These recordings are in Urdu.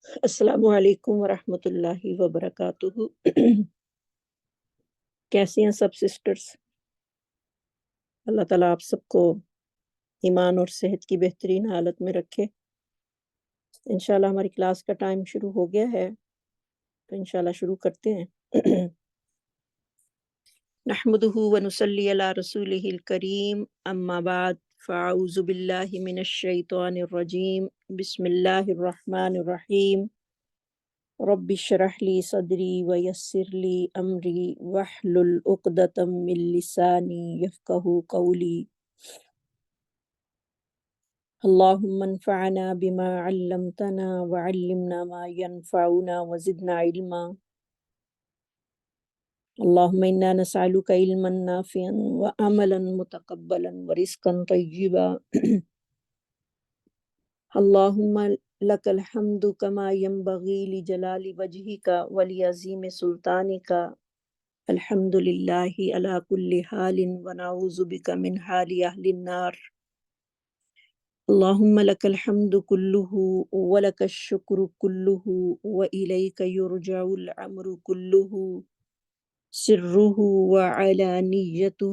السلام علیکم ورحمۃ اللہ وبرکاتہ۔ کیسی ہیں سب سسٹرز؟ اللہ تعالیٰ آپ سب کو ایمان اور صحت کی بہترین حالت میں رکھے۔ انشاءاللہ ہماری کلاس کا ٹائم شروع ہو گیا ہے، تو انشاءاللہ شروع کرتے ہیں۔ نحمدہ ونصلی علی رسولہ الکریم، اما بعد فاعوذ باللہ من الشیطان الرجیم، بسم اللہ الرحمن الرحیم۔ رب اشرح لی صدری ویسر لی امری واحلل عقدۃ من لسانی یفقہوا قولی۔ اللہم انفعنا بما علمتنا وعلمنا ما ينفعنا وزدنا علما۔ اللہم انا نسألک علما نافعا وعملا متقبلا ورزقا طیبا۔ اللہم لک الحمد کما ینبغی لجلال وجہک ولعظیم سلطانک۔ الحمد للہ علی کل حال ونعوذ بک من حال اہل النار۔ اللہم لک الحمد کلہ ولک الشکر کلہ والیک یرجع الامر کلہ سرہ وعلانیتہ۔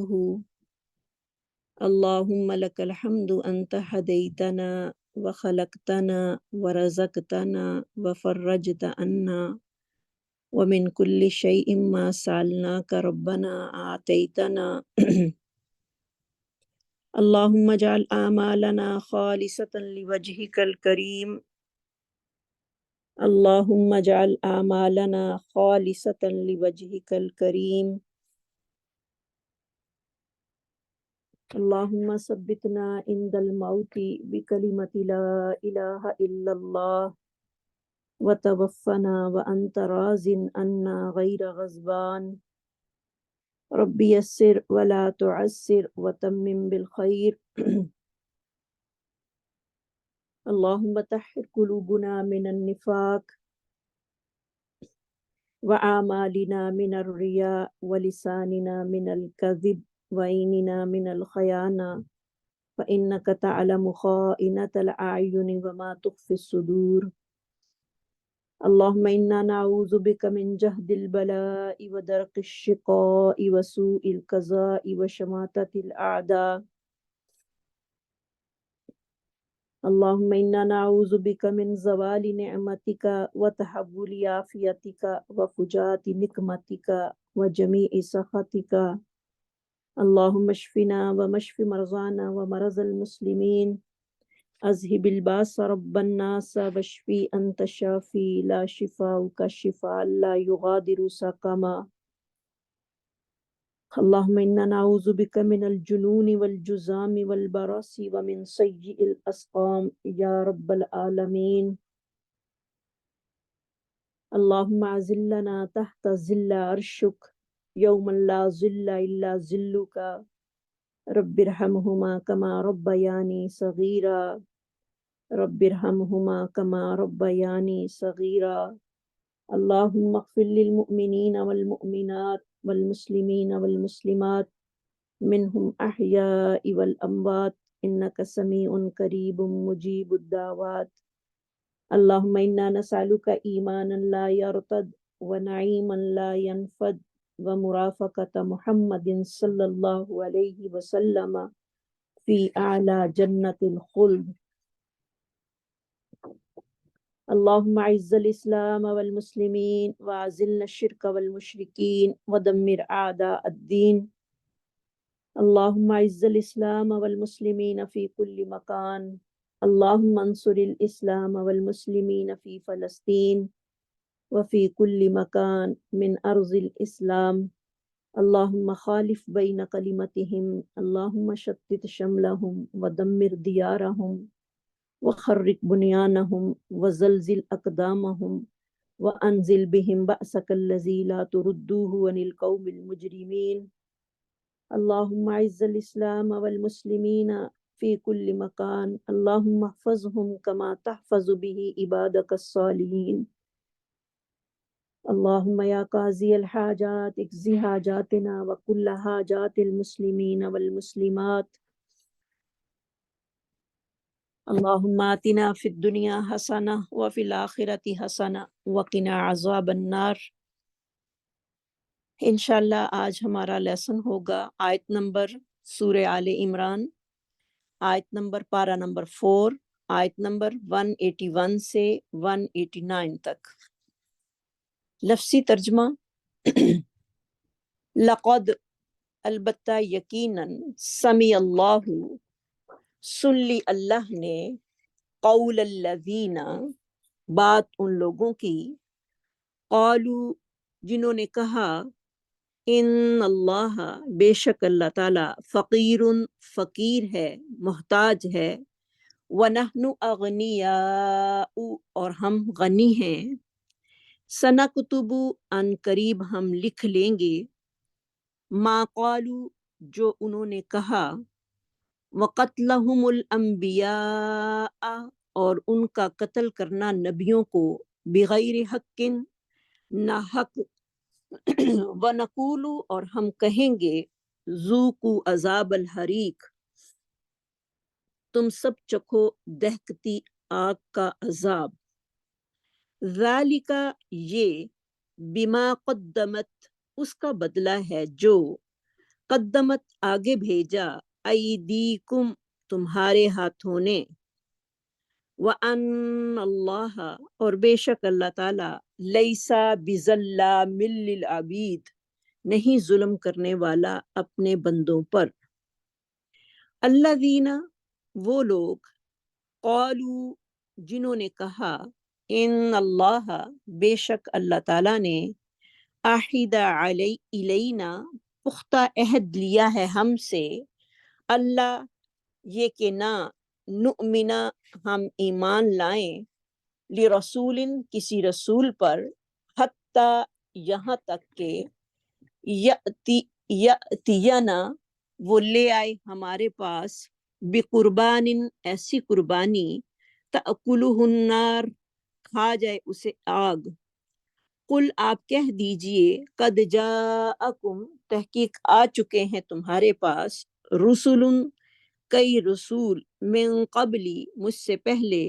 اللہم لک الحمد انت ہدیتنا وخلقتنا ورزقتنا وفرجت عنا ومن كل شيء ما سألناك ربنا آتيتنا۔ اللهم اجعل آمالنا خالصة لوجهك الكريم۔ اللهم اجعل آمالنا خالصة لوجهك الكريم۔ اللهم ثبتنا عند الموت بكلمة لا إله إلا الله وتوفنا وأنت راض عنا غير غضبان۔ رب يسر ولا تعسر وتمم بالخير۔ اللهم طهر قلوبنا من النفاق وأعمالنا من الرياء ولساننا من الكذب وعيننا من الخيانة فإنك تعلم خائنة الأعين وما تخفي الصدور۔ اللهم إنا نعوذ بك من جهد البلاء ودرك الشقاء وسوء القضاء وشماتة الأعداء۔ اللهم إنا نعوذ بك من زوال نعمتك وتحول عافيتك وفجاءة نقمتك وجميع سخطك۔ اللهم اشفنا واشف مرضانا ومرضى المسلمين، اذهب الباس رب الناس واشفي انت الشافي لا شفاءك شفاء لا يغادر سقما۔ اللهم انا نعوذ بك من الجنون والجذام والبرص ومن سيء الاسقام یا رب العالمین۔ اللهم اذلنا تحت ظل عرشك یوم لا ظل الا ظلك۔ رب ارحمهما كما ربياني صغيرا۔ رب ارحمهما كما ربياني صغيرا۔ اللهم اغفر للمؤمنين والمؤمنات والمسلمين والمسلمات منهم أحياء والأموات إنك سميع قريب مجيب الدعوات۔ اللهم إنا نسألك إيمانا لا يرتد ونعيما لا ينفد ومرافقة محمد صلى الله عليه وسلم في أعلى جنة الخلد۔ اللهم اعز الاسلام والمسلمين واذل الشرك والمشركين ودمر اعداء الدين۔ اللهم اعز الاسلام والمسلمين في كل مكان۔ اللهم انصر الاسلام والمسلمين في فلسطين وفي كل مكان من ارض الاسلام۔ اللهم خالف بين كلمتهم، اللهم شتت شملهم ودمر ديارهم وخرق بنيانهم وزلزل أقدامهم وأنزل بهم بأسك الذي لا تردوه عن القوم المجرمين۔ اللهم أعز الإسلام والمسلمين في كل مكان، اللهم احفظهم كما تحفظ به عبادك الصالحين۔ اللهم يا قاضي الحاجات اقض حاجاتنا وكل حاجات المسلمين والمسلمات۔ اللہم آتنا فی الدنیا حسنہ وفی الآخرۃ حسنہ وقنا عذاب النار۔ انشاءاللہ آج ہمارا لیسن ہوگا آیت نمبر سورہ آل عمران، آیت نمبر پارہ نمبر 4، آیت نمبر 181 سے 189 تک۔ لفظی ترجمہ، لقد، البتہ یقیناً، سمیع اللہ، سن لی اللہ نے، قول الذین، بات ان لوگوں کی، قالوا، جنہوں نے کہا، ان اللہ، بے شک اللہ تعالیٰ، فقیر، فقیر ہے، محتاج ہے، ونحن اغنیاء، اور ہم غنی ہیں، سنکتب، ان قریب ہم لکھ لیں گے، ما قالوا، جو انہوں نے کہا، وقتلہم الانبیاء، اور ان کا قتل کرنا نبیوں کو، بغیر حق، نہ حق، وَنَقُولُ، اور ہم کہیں گے، ذُوقُوا عذاب الحریق، تم سب چکھو دہکتی آگ کا عذاب، ذَلِکَ، یہ، بما قدمت، اس کا بدلہ ہے جو، قدمت، آگے بھیجا، ایدیکم، تمہارے ہاتھوں نے، وَأَنَّ اللَّهَ، اور بے شک اللہ تعالیٰ، لیسا بظلام للعبید، نہیں ظلم کرنے والا اپنے بندوں پر، الذین، وہ لوگ، قالوا، جنہوں نے کہا، ان اللہ، بے شک اللہ تعالیٰ نے، عہد الینا، پختہ عہد لیا ہے ہم سے، اللہ، یہ کہ نہ، نؤمنا، ہم ایمان لائیں، لرسول، کسی رسول پر، حتی، یہاں تک کہ، یأتینا، وہ لے آئے ہمارے پاس، بقربان، ایسی قربانی، تأکلہ النار، کھا جائے اسے آگ، قل، آپ کہہ دیجئے، قد جاءکم، تحقیق آ چکے ہیں تمہارے پاس، رسول، کئی رسول، من قبلی، مجھ سے پہلے،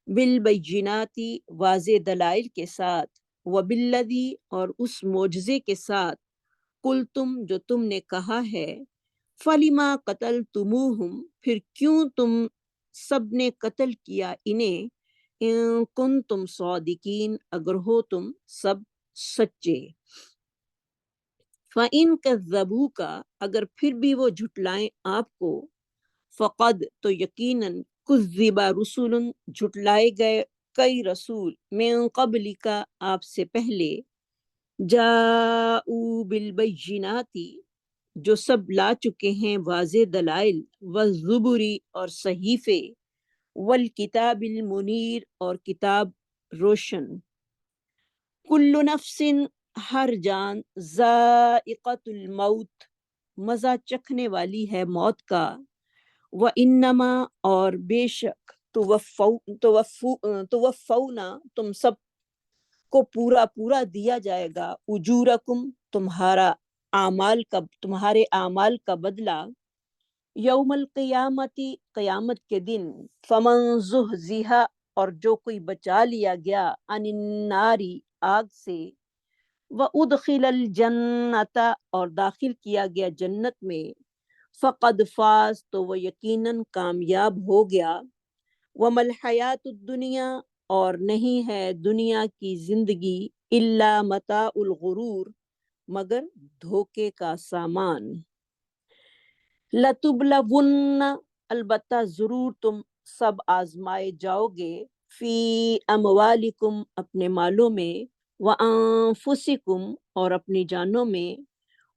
بالبینات، واضح دلائل کے ساتھ، وبالذی، اور اس معجزے کے ساتھ، قلتم، جو تم نے کہا ہے، فلما قتلتموہم، پھر کیوں تم سب نے قتل کیا انہیں، ان کنتم صادقین، اگر ہو تم سب سچے، فَإِن كَذَّبُوكَ، اگر پھر بھی وہ جھٹلائیں آپ کو، فقد، تو یقیناً، کذب رسول، جھٹلائے گئے کئی رسول، من قبلک، آپ سے پہلے، جاءوا بالبینات، جو سب لا چکے ہیں واضح دلائل، والزبر، اور صحیفے، والکتاب المنیر، اور کتاب روشن، کل نفس، ہر جان، ذائقۃ الموت، مزہ چکھنے والی ہے موت کا، وَإِنَّمَا، اور بے شک، توفونا، تم سب کو پورا پورا دیا جائے گا، اجورکم، تمہارے اعمال کا بدلہ، یوم القیامتی، قیامت کے دن، فمن زحزح، اور جو کوئی بچا لیا گیا، عن النار، آگ سے، وادخل الجنت، اور داخل کیا گیا جنت میں، فقد فاز، تو وہ یقیناً کامیاب ہو گیا، وما الحیات الدنیا، اور نہیں ہے دنیا کی زندگی، الا متاع الغرور، مگر دھوکے کا سامان، لتبلون، البتہ ضرور تم سب آزمائے جاؤ گے، فی اموالکم، اپنے مالوں میں، وانفسکم، اور اپنی جانوں میں،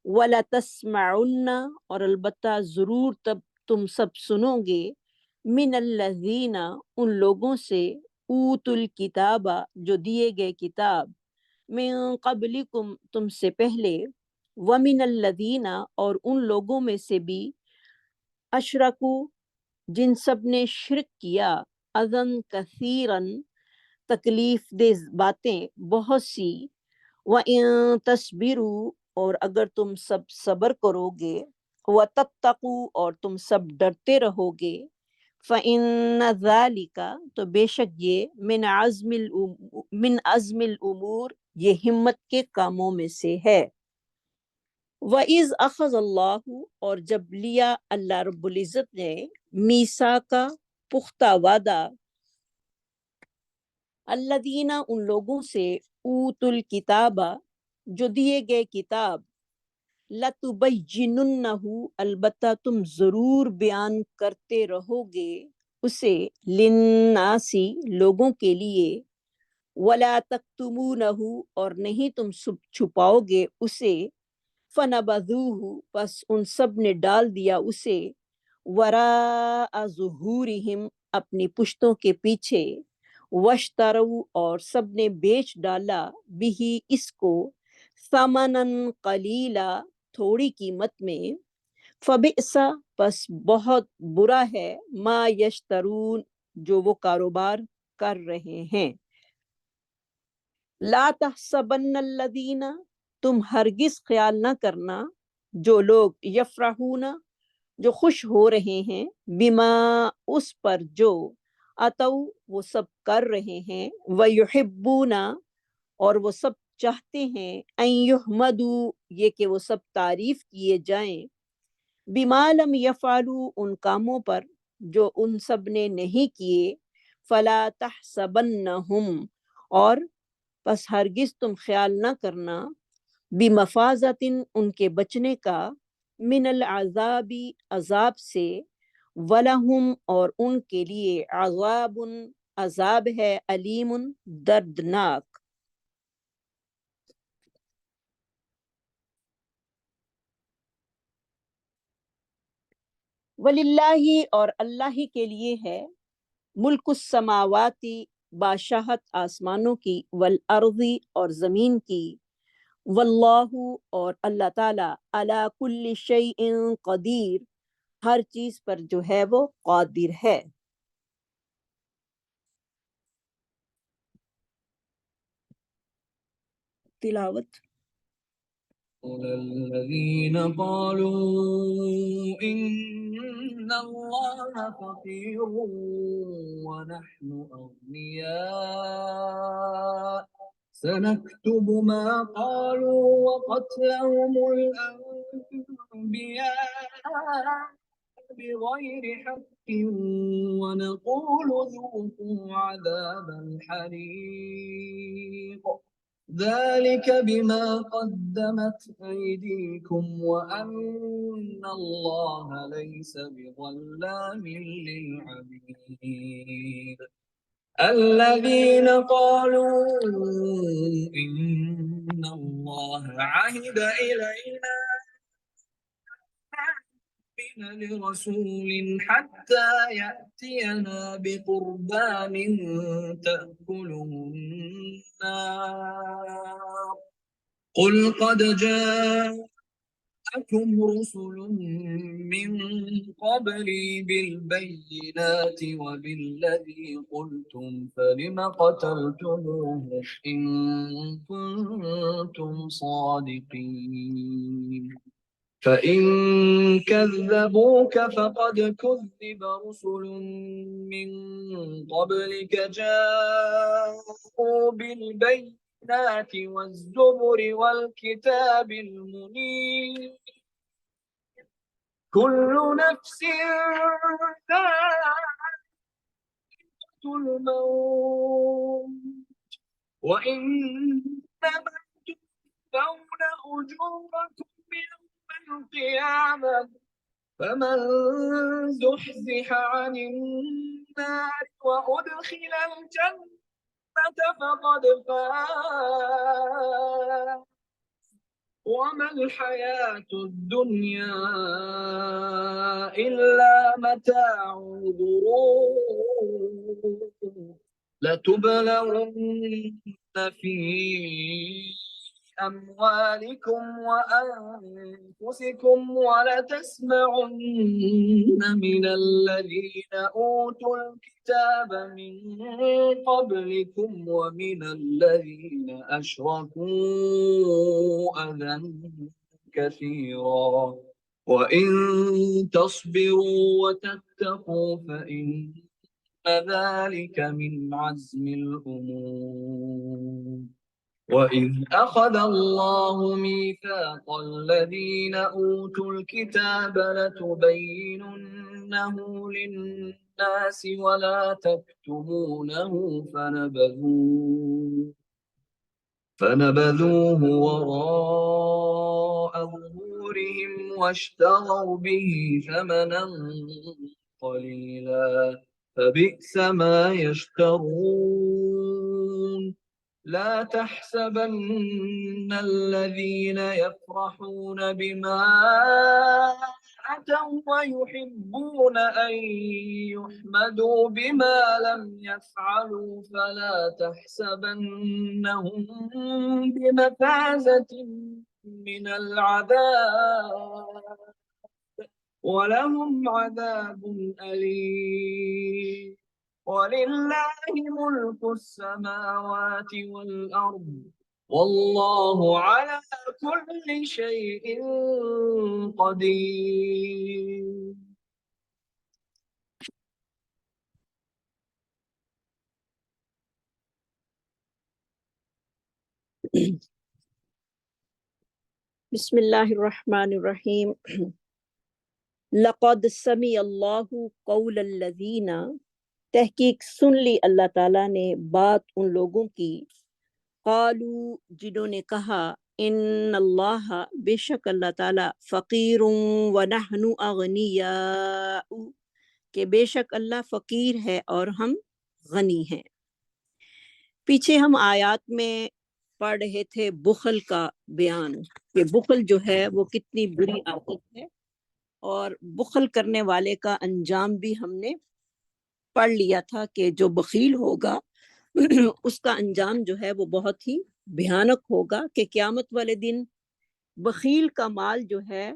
وَلَتَسْمَعُنَّ، اور البتہ ضرور تب تم سب سنو گے، من الذین، ان لوگوں سے، اوت الکتاب، جو دیے گئے کتاب، من قبلکم، تم سے پہلے، ومن الذین، اور ان لوگوں میں سے بھی، اشرکو، جن سب نے شرک کیا، اذن کثیرن، تکلیف دہ باتیں بہت سی، وَإِن تَصْبِرُوا، اور اگر تم سب صبر کرو گے، وَتَتَّقُوا، اور تم سب ڈرتے رہو گے، فَإِنَّ ذَلِكَ تو بے شک یہ من عزم الامور یہ ہمت کے کاموں میں سے ہے۔ وَإِذْ أَخَذَ اللَّهُ اور جب لیا اللہ رب العزت نے میثاق پختہ وعدہ الذین ان لوگوں سے اوت الکتاب جو دیے گئے کتاب لَتُبَيِّنُنَّهُ البتہ تم ضرور بیان کرتے رہو گے اسے للناسی لوگوں کے لیے وَلَا تَكْتُمُونَهُ اور نہیں تم چھپاؤ گے اسے فَنَبَذُوهُ پس ان سب نے ڈال دیا اسے وَرَاءَ ظُهُورِهِمْ اپنی پشتوں کے پیچھے وَاشْتَرَوْا اور سب نے بیچ ڈالا بھی اس کو ثَمَنًا قَلِيلًا تھوڑی قیمت میں فَبِئْسَ پس بہت برا ہے ما یشترون جو وہ کاروبار کر رہے ہیں۔ لا تحسبن الذین تم ہرگز خیال نہ کرنا جو لوگ یفرحون جو خوش ہو رہے ہیں بما اس پر جو اتو وہ سب کر رہے ہیں ویحبون اور وہ سب چاہتے ہیں ان یحمدوا یہ کہ وہ سب تعریف کیے جائیں بما لم یفعلوا ان کاموں پر جو ان سب نے نہیں کیے فلا تحسبنہم اور پس ہرگز تم خیال نہ کرنا بمفازت ان کے بچنے کا من العذابی عذاب سے ولہم اور ان کے لیے عذاب عذاب ہے علیم دردناک۔ وللہ اور اللہ ہی کے لیے ہے ملک السماواتی بادشاہت آسمانوں کی والارضی اور زمین کی واللہ اور اللہ تعالی علی کل شیء قدیر ہر چیز پر جو ہے وہ قادر ہے۔ تلاوت الذين قالوا إن الله فقير ونحن أغنياء سنكتب ما قالوا وقتلهم الأنبياء بغير حق ونقول ذوقوا عذاب الحريق ذلك بما قدمت أيديكم وأن الله ليس بظلام للعبيد الذين قالوا إن الله عهد إلينا لرسول حتى يأتينا بقربان تأكله النار قل قد جاءكم رسل من قبلي بالبينات وبالذي قلتم فلم قتلتموه إن كنتم صادقين فإن كذبوك فقد كذب رسل من قبلك جاءوا بالبينات والزبر والكتاب المنير كل نفس ذائقة الموت وإنما توفون أجوركم القيامة فمن زحزح عن النار وأدخل الجنة فقد فاز وما الحياة الدنيا إلا متاع الغرور لتبلغن في أموالكم وأنفسكم ولتسمعن من الذين أوتوا الكتاب من قبلكم ومن الذين أشركوا أذى كثيرا وَإِن تَصْبِرُوا وَتَتَّقُوا فَإِنَّ ذَلِكَ مِنْ عَزْمِ الْأُمُورِ وَإِذْ أَخَذَ اللَّهُ مِيثَاقَ الَّذِينَ أُوتُوا الْكِتَابَ لَتُبَيِّنُنَّهُ لِلنَّاسِ وَلَا تَكْتُمُونَهُ فنبذوه وراء ظهورهم واشتروا به ثمنا قليلا فبئس ما يشترون لا تحسبن الذين يفرحون بما أتوا ويحبون أن يحمدوا بما لم يفعلوا فلا تحسبنهم بمفازة من العذاب ولهم عذاب أليم ولله ملك السماوات والأرض والله على كل شيء قدير. بسم اللہ الرحمن الرحیم. لقد سمع اللہ قول الذین، تحقیق سن لی اللہ تعالیٰ نے بات ان لوگوں کی، قالو جنہوں نے کہا، ان اللہ بے شک اللہ تعالیٰ، فقیر ونحن اغنیاء کہ بے شک اللہ فقیر ہے اور ہم غنی ہیں. پیچھے ہم آیات میں پڑھ رہے تھے بخل کا بیان، کہ بخل جو ہے وہ کتنی بری عادت ہے، اور بخل کرنے والے کا انجام بھی ہم نے پڑھ لیا تھا کہ جو بخیل ہوگا اس کا انجام جو ہے وہ بہت ہی بھیانک ہوگا، کہ قیامت والے دن بخیل کا مال جو ہے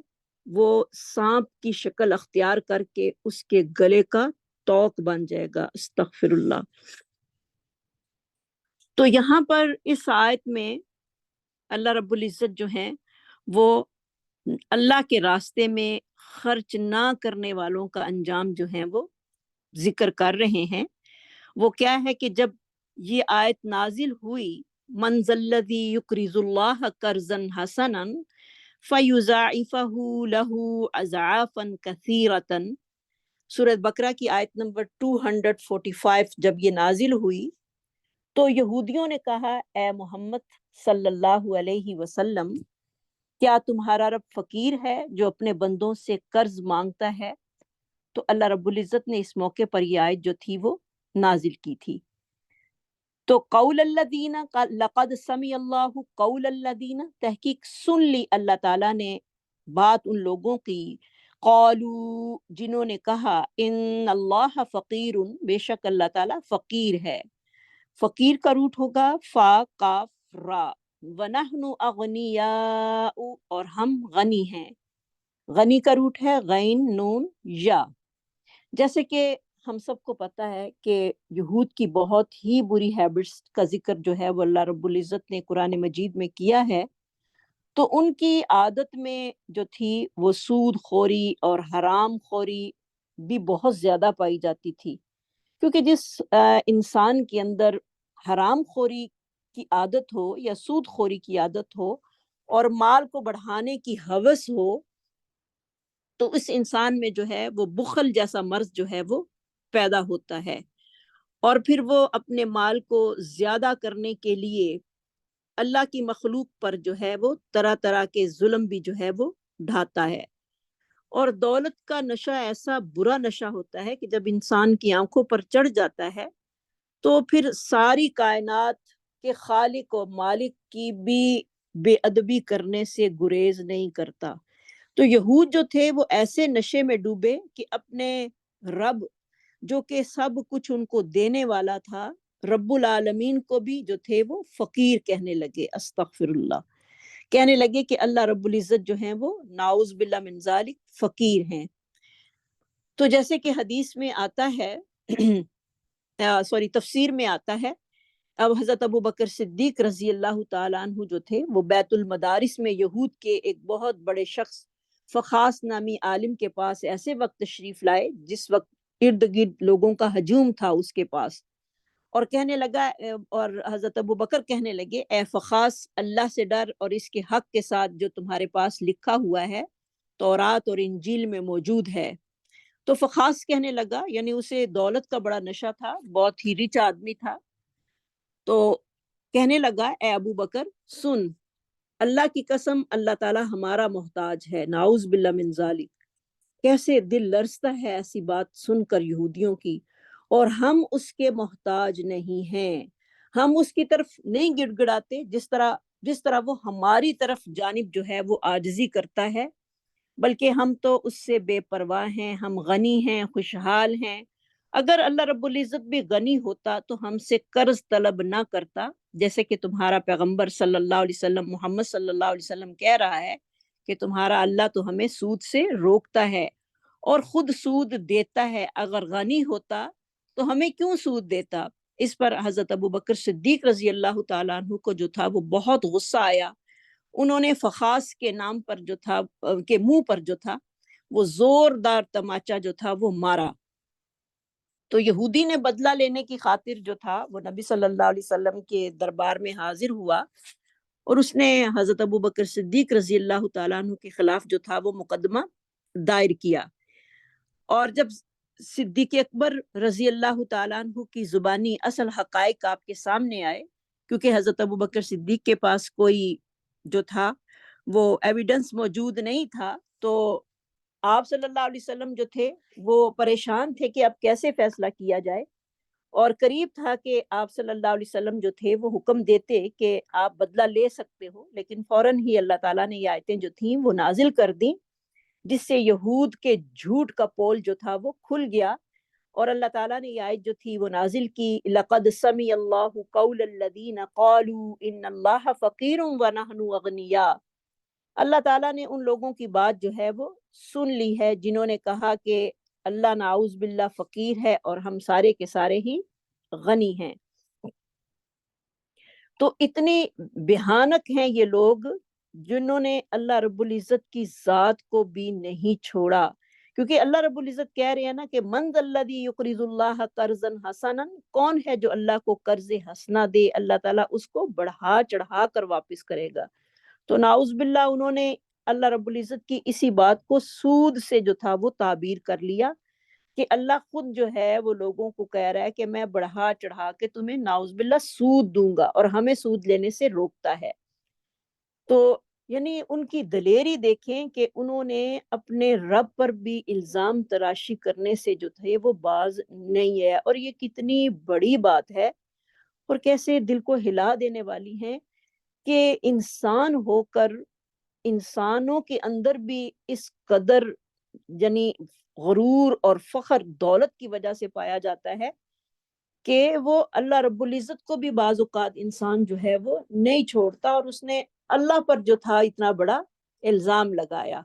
وہ سانپ کی شکل اختیار کر کے اس کے گلے کا توق بن جائے گا. استغفر اللہ. تو یہاں پر اس آیت میں اللہ رب العزت جو ہیں وہ اللہ کے راستے میں خرچ نہ کرنے والوں کا انجام جو ہے وہ ذکر کر رہے ہیں. وہ کیا ہے کہ جب یہ آیت نازل ہوئی، من ذا الذی یقرض اللہ قرضا حسنا فیضاعفہ لہ اضعافا کثیرۃ، سورۃ بقرہ کی آیت نمبر 245 جب یہ نازل ہوئی تو یہودیوں نے کہا، اے محمد صلی اللہ علیہ وسلم، کیا تمہارا رب فقیر ہے جو اپنے بندوں سے قرض مانگتا ہے؟ تو اللہ رب العزت نے اس موقع پر یہ آیت جو تھی وہ نازل کی تھی. تو قول الذین، لقد سمع اللہ قول الذین، تحقیق سن لی اللہ تعالیٰ نے بات ان لوگوں کی، قالو جنہوں نے کہا، ان اللہ فقیر بے شک اللہ تعالیٰ فقیر ہے. فقیر کا روٹ ہوگا فا قاف را، ونحن اغنیاء اور ہم غنی ہیں. غنی کا روٹ ہے غین نون یا. جیسے کہ ہم سب کو پتہ ہے کہ یہود کی بہت ہی بری ہیبٹس کا ذکر جو ہے وہ اللہ رب العزت نے قرآن مجید میں کیا ہے. تو ان کی عادت میں جو تھی وہ سود خوری اور حرام خوری بھی بہت زیادہ پائی جاتی تھی، کیونکہ جس انسان کے اندر حرام خوری کی عادت ہو یا سود خوری کی عادت ہو اور مال کو بڑھانے کی ہوس ہو تو اس انسان میں جو ہے وہ بخل جیسا مرض جو ہے وہ پیدا ہوتا ہے، اور پھر وہ اپنے مال کو زیادہ کرنے کے لیے اللہ کی مخلوق پر جو ہے وہ طرح طرح کے ظلم بھی جو ہے وہ ڈھاتا ہے. اور دولت کا نشہ ایسا برا نشہ ہوتا ہے کہ جب انسان کی آنکھوں پر چڑھ جاتا ہے تو پھر ساری کائنات کے خالق و مالک کی بھی بے ادبی کرنے سے گریز نہیں کرتا. تو یہود جو تھے وہ ایسے نشے میں ڈوبے کہ اپنے رب جو کہ سب کچھ ان کو دینے والا تھا، رب العالمین کو بھی جو تھے وہ فقیر کہنے لگے. استغفر اللہ. کہنے لگے کہ اللہ رب العزت جو ہیں وہ نعوذ باللہ من ذالک فقیر ہیں. تو جیسے کہ حدیث میں آتا ہے تفسیر میں آتا ہے، اب حضرت ابو بکر صدیق رضی اللہ تعالیٰ عنہ جو تھے وہ بیت المدارس میں یہود کے ایک بہت بڑے شخص فخاص نامی عالم کے پاس ایسے وقت تشریف لائے جس وقت ارد گرد لوگوں کا ہجوم تھا اس کے پاس، اور کہنے لگا اور حضرت ابو بکر کہنے لگے اے فخاص، اللہ سے ڈر اور اس کے حق کے ساتھ جو تمہارے پاس لکھا ہوا ہے تورات اور انجیل میں موجود ہے۔ تو فخاص کہنے لگا، یعنی اسے دولت کا بڑا نشہ تھا، بہت ہی رچ آدمی تھا، تو کہنے لگا اے ابو بکر سن، اللہ کی قسم اللہ تعالی ہمارا محتاج ہے، نعوذ باللہ من ذالک۔ کیسے دل لرزتا ہے ایسی بات سن کر یہودیوں کی، اور ہم اس کے محتاج نہیں ہیں، ہم اس کی طرف نہیں گڑ گڑاتے جس طرح وہ ہماری طرف جانب جو ہے وہ عاجزی کرتا ہے، بلکہ ہم تو اس سے بے پرواہ ہیں، ہم غنی ہیں، خوشحال ہیں۔ اگر اللہ رب العزت بھی غنی ہوتا تو ہم سے قرض طلب نہ کرتا، جیسے کہ تمہارا پیغمبر صلی اللہ علیہ وسلم محمد صلی اللہ علیہ وسلم کہہ رہا ہے کہ تمہارا اللہ تو ہمیں سود سے روکتا ہے اور خود سود دیتا ہے، اگر غنی ہوتا تو ہمیں کیوں سود دیتا؟ اس پر حضرت ابو بکر صدیق رضی اللہ تعالیٰ عنہ کو جو تھا وہ بہت غصہ آیا۔ انہوں نے فخاص کے نام پر جو تھا کے منہ پر جو تھا وہ زوردار تماچا جو تھا وہ مارا۔ تو یہودی نے بدلہ لینے کی خاطر جو تھا وہ نبی صلی اللہ علیہ وسلم کے دربار میں حاضر ہوا، اور اس نے حضرت ابو بکر صدیق رضی اللہ تعالیٰ عنہ کے خلاف جو تھا وہ مقدمہ دائر کیا۔ اور جب صدیق اکبر رضی اللہ تعالیٰ عنہ کی زبانی اصل حقائق آپ کے سامنے آئے، کیونکہ حضرت ابو بکر صدیق کے پاس کوئی جو تھا وہ ایویڈنس موجود نہیں تھا، تو آپ صلی اللہ علیہ وسلم جو تھے وہ پریشان تھے کہ اب کیسے فیصلہ کیا جائے، اور قریب تھا کہ آپ صلی اللہ علیہ وسلم جو تھے وہ حکم دیتے کہ آپ بدلہ لے سکتے ہو، لیکن فوراً ہی اللہ تعالیٰ نے یہ آیتیں جو تھیں وہ نازل کر دیں، جس سے یہود کے جھوٹ کا پول جو تھا وہ کھل گیا، اور اللہ تعالیٰ نے یہ آیت جو تھی وہ نازل کی لَقَدْ سَمِعَ اللَّهُ قَوْلَ الَّذِينَ قَالُوا إِنَّ اللَّهَ فَقِيرٌ وَنَحْنُ أَغْنِيَاءُ۔ اللہ تعالیٰ نے ان لوگوں کی بات جو ہے وہ سن لی ہے جنہوں نے کہا کہ اللہ نعوذ باللہ فقیر ہے اور ہم سارے کے سارے ہی غنی ہیں۔ تو اتنی بھیانک ہیں یہ لوگ جنہوں نے اللہ رب العزت کی ذات کو بھی نہیں چھوڑا، کیونکہ اللہ رب العزت کہہ رہے ہیں نا کہ من ذا الذی یقرض اللہ قرضا حسنا، کون ہے جو اللہ کو قرض حسنا دے، اللہ تعالیٰ اس کو بڑھا چڑھا کر واپس کرے گا۔ تو نعوذ باللہ انہوں نے اللہ رب العزت کی اسی بات کو سود سے جو تھا وہ تعبیر کر لیا کہ اللہ خود جو ہے وہ لوگوں کو کہہ رہا ہے کہ میں بڑھا چڑھا کے تمہیں نعوذ باللہ سود دوں گا، اور ہمیں سود لینے سے روکتا ہے۔ تو یعنی ان کی دلیری دیکھیں کہ انہوں نے اپنے رب پر بھی الزام تراشی کرنے سے جو تھے وہ باز نہیں ہے، اور یہ کتنی بڑی بات ہے اور کیسے دل کو ہلا دینے والی ہیں کہ انسان ہو کر انسانوں کے اندر بھی اس قدر یعنی غرور اور فخر دولت کی وجہ سے پایا جاتا ہے کہ وہ اللہ رب العزت کو بھی بعض اوقات انسان جو ہے وہ نہیں چھوڑتا، اور اس نے اللہ پر جو تھا اتنا بڑا الزام لگایا۔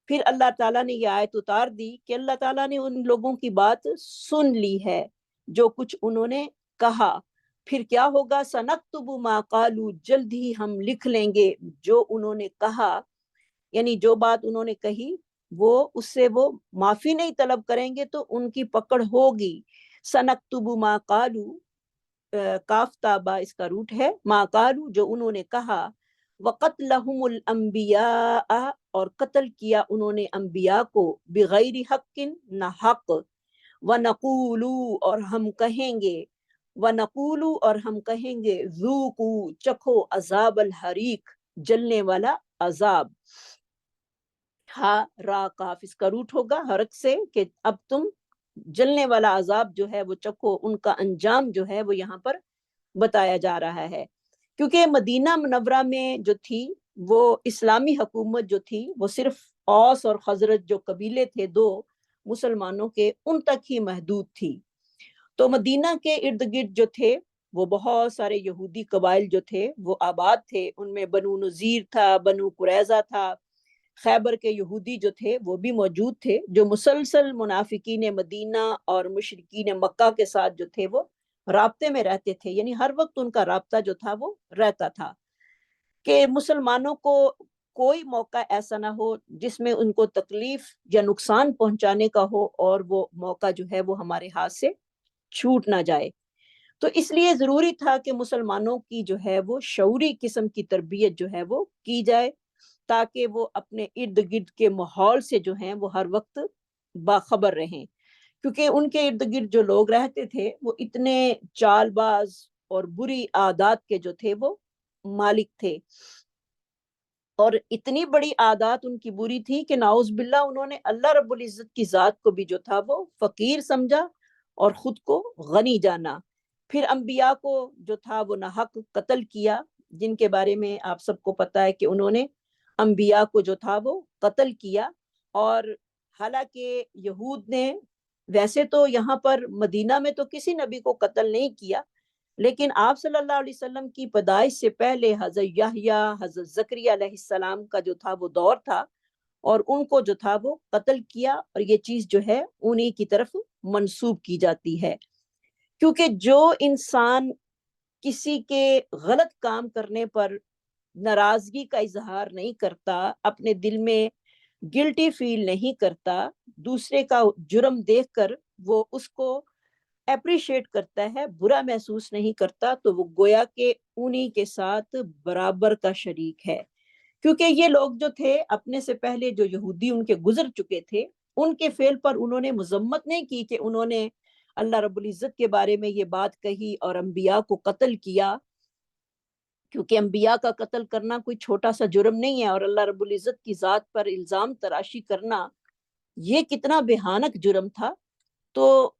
پھر اللہ تعالیٰ نے یہ آیت اتار دی کہ اللہ تعالیٰ نے ان لوگوں کی بات سن لی ہے جو کچھ انہوں نے کہا۔ پھر کیا ہوگا؟ سَنَكْتُبُ مَا قَالُوا، جلد ہی ہم لکھ لیں گے جو انہوں نے کہا، یعنی جو بات انہوں نے کہی وہ اس سے وہ معافی نہیں طلب کریں گے تو ان کی پکڑ ہوگی۔ سَنَكْتُبُ مَا قَالُوا، کاف تابا اس کا روٹ ہے، ما قالوا جو انہوں نے کہا، وَقَتْلَهُمُ الْأَنْبِيَاءَ اور قتل کیا انہوں نے انبیاء کو، بغیر حق نہ حق، وَنَقُولُ اور ہم کہیں گے، وَنَقُولُ اور ہم کہیں گے، ذُوقُوا چکھو عذاب الحریق جلنے والا عذاب۔ ہا را کاف اس کا روٹ ہوگا حرک سے کہ اب تم جلنے والا عذاب جو ہے وہ چکھو، ان کا انجام جو ہے وہ یہاں پر بتایا جا رہا ہے، کیونکہ مدینہ منورہ میں جو تھی وہ اسلامی حکومت جو تھی وہ صرف اوس اور خزرج جو قبیلے تھے دو مسلمانوں کے، ان تک ہی محدود تھی۔ تو مدینہ کے ارد گرد جو تھے وہ بہت سارے یہودی قبائل جو تھے وہ آباد تھے، ان میں بنو نذیر تھا، بنو قریظہ تھا، خیبر کے یہودی جو تھے وہ بھی موجود تھے، جو مسلسل منافقین مدینہ اور مشرکین مکہ کے ساتھ جو تھے وہ رابطے میں رہتے تھے، یعنی ہر وقت ان کا رابطہ جو تھا وہ رہتا تھا کہ مسلمانوں کو کوئی موقع ایسا نہ ہو جس میں ان کو تکلیف یا نقصان پہنچانے کا ہو اور وہ موقع جو ہے وہ ہمارے ہاتھ سے چھوٹ نہ جائے۔ تو اس لیے ضروری تھا کہ مسلمانوں کی جو ہے وہ شعوری قسم کی تربیت جو ہے وہ کی جائے، تاکہ وہ اپنے ارد گرد کے ماحول سے جو ہیں وہ ہر وقت باخبر رہیں، کیونکہ ان کے ارد گرد جو لوگ رہتے تھے وہ اتنے چال باز اور بری عادات کے جو تھے وہ مالک تھے، اور اتنی بڑی عادات ان کی بری تھی کہ نعوذ باللہ انہوں نے اللہ رب العزت کی ذات کو بھی جو تھا وہ فقیر سمجھا اور خود کو غنی جانا۔ پھر انبیاء کو جو تھا وہ ناحق قتل کیا، جن کے بارے میں آپ سب کو پتہ ہے کہ انہوں نے انبیاء کو جو تھا وہ قتل کیا۔ اور حالانکہ یہود نے ویسے تو یہاں پر مدینہ میں تو کسی نبی کو قتل نہیں کیا، لیکن آپ صلی اللہ علیہ وسلم کی پیدائش سے پہلے حضرت یحییٰ، حضرت زکریا علیہ السلام کا جو تھا وہ دور تھا، اور ان کو جو تھا وہ قتل کیا، اور یہ چیز جو ہے انہی کی طرف منسوب کی جاتی ہے، کیونکہ جو انسان کسی کے غلط کام کرنے پر ناراضگی کا اظہار نہیں کرتا، اپنے دل میں گلٹی فیل نہیں کرتا، دوسرے کا جرم دیکھ کر وہ اس کو اپریشیٹ کرتا ہے، برا محسوس نہیں کرتا، تو وہ گویا کہ انہی کے ساتھ برابر کا شریک ہے۔ کیونکہ یہ لوگ جو تھے اپنے سے پہلے جو یہودی ان کے گزر چکے تھے، ان کے فعل پر انہوں نے مذمت نہیں کی کہ انہوں نے اللہ رب العزت کے بارے میں یہ بات کہی اور انبیاء کو قتل کیا، کیونکہ انبیاء کا قتل کرنا کوئی چھوٹا سا جرم نہیں ہے، اور اللہ رب العزت کی ذات پر الزام تراشی کرنا یہ کتنا بھیانک جرم تھا۔ تو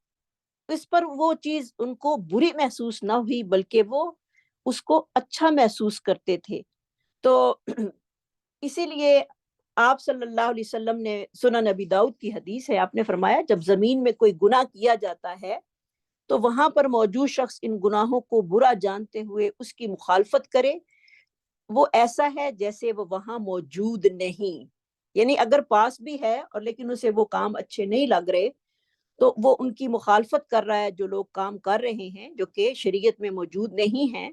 اس پر وہ چیز ان کو بری محسوس نہ ہوئی، بلکہ وہ اس کو اچھا محسوس کرتے تھے۔ تو اسی لیے آپ صلی اللہ علیہ وسلم نے، سنن نبی داؤد کی حدیث ہے، آپ نے فرمایا جب زمین میں کوئی گناہ کیا جاتا ہے تو وہاں پر موجود شخص ان گناہوں کو برا جانتے ہوئے اس کی مخالفت کرے، وہ ایسا ہے جیسے وہ وہاں موجود نہیں، یعنی اگر پاس بھی ہے اور لیکن اسے وہ کام اچھے نہیں لگ رہے تو وہ ان کی مخالفت کر رہا ہے، جو لوگ کام کر رہے ہیں جو کہ شریعت میں موجود نہیں ہیں،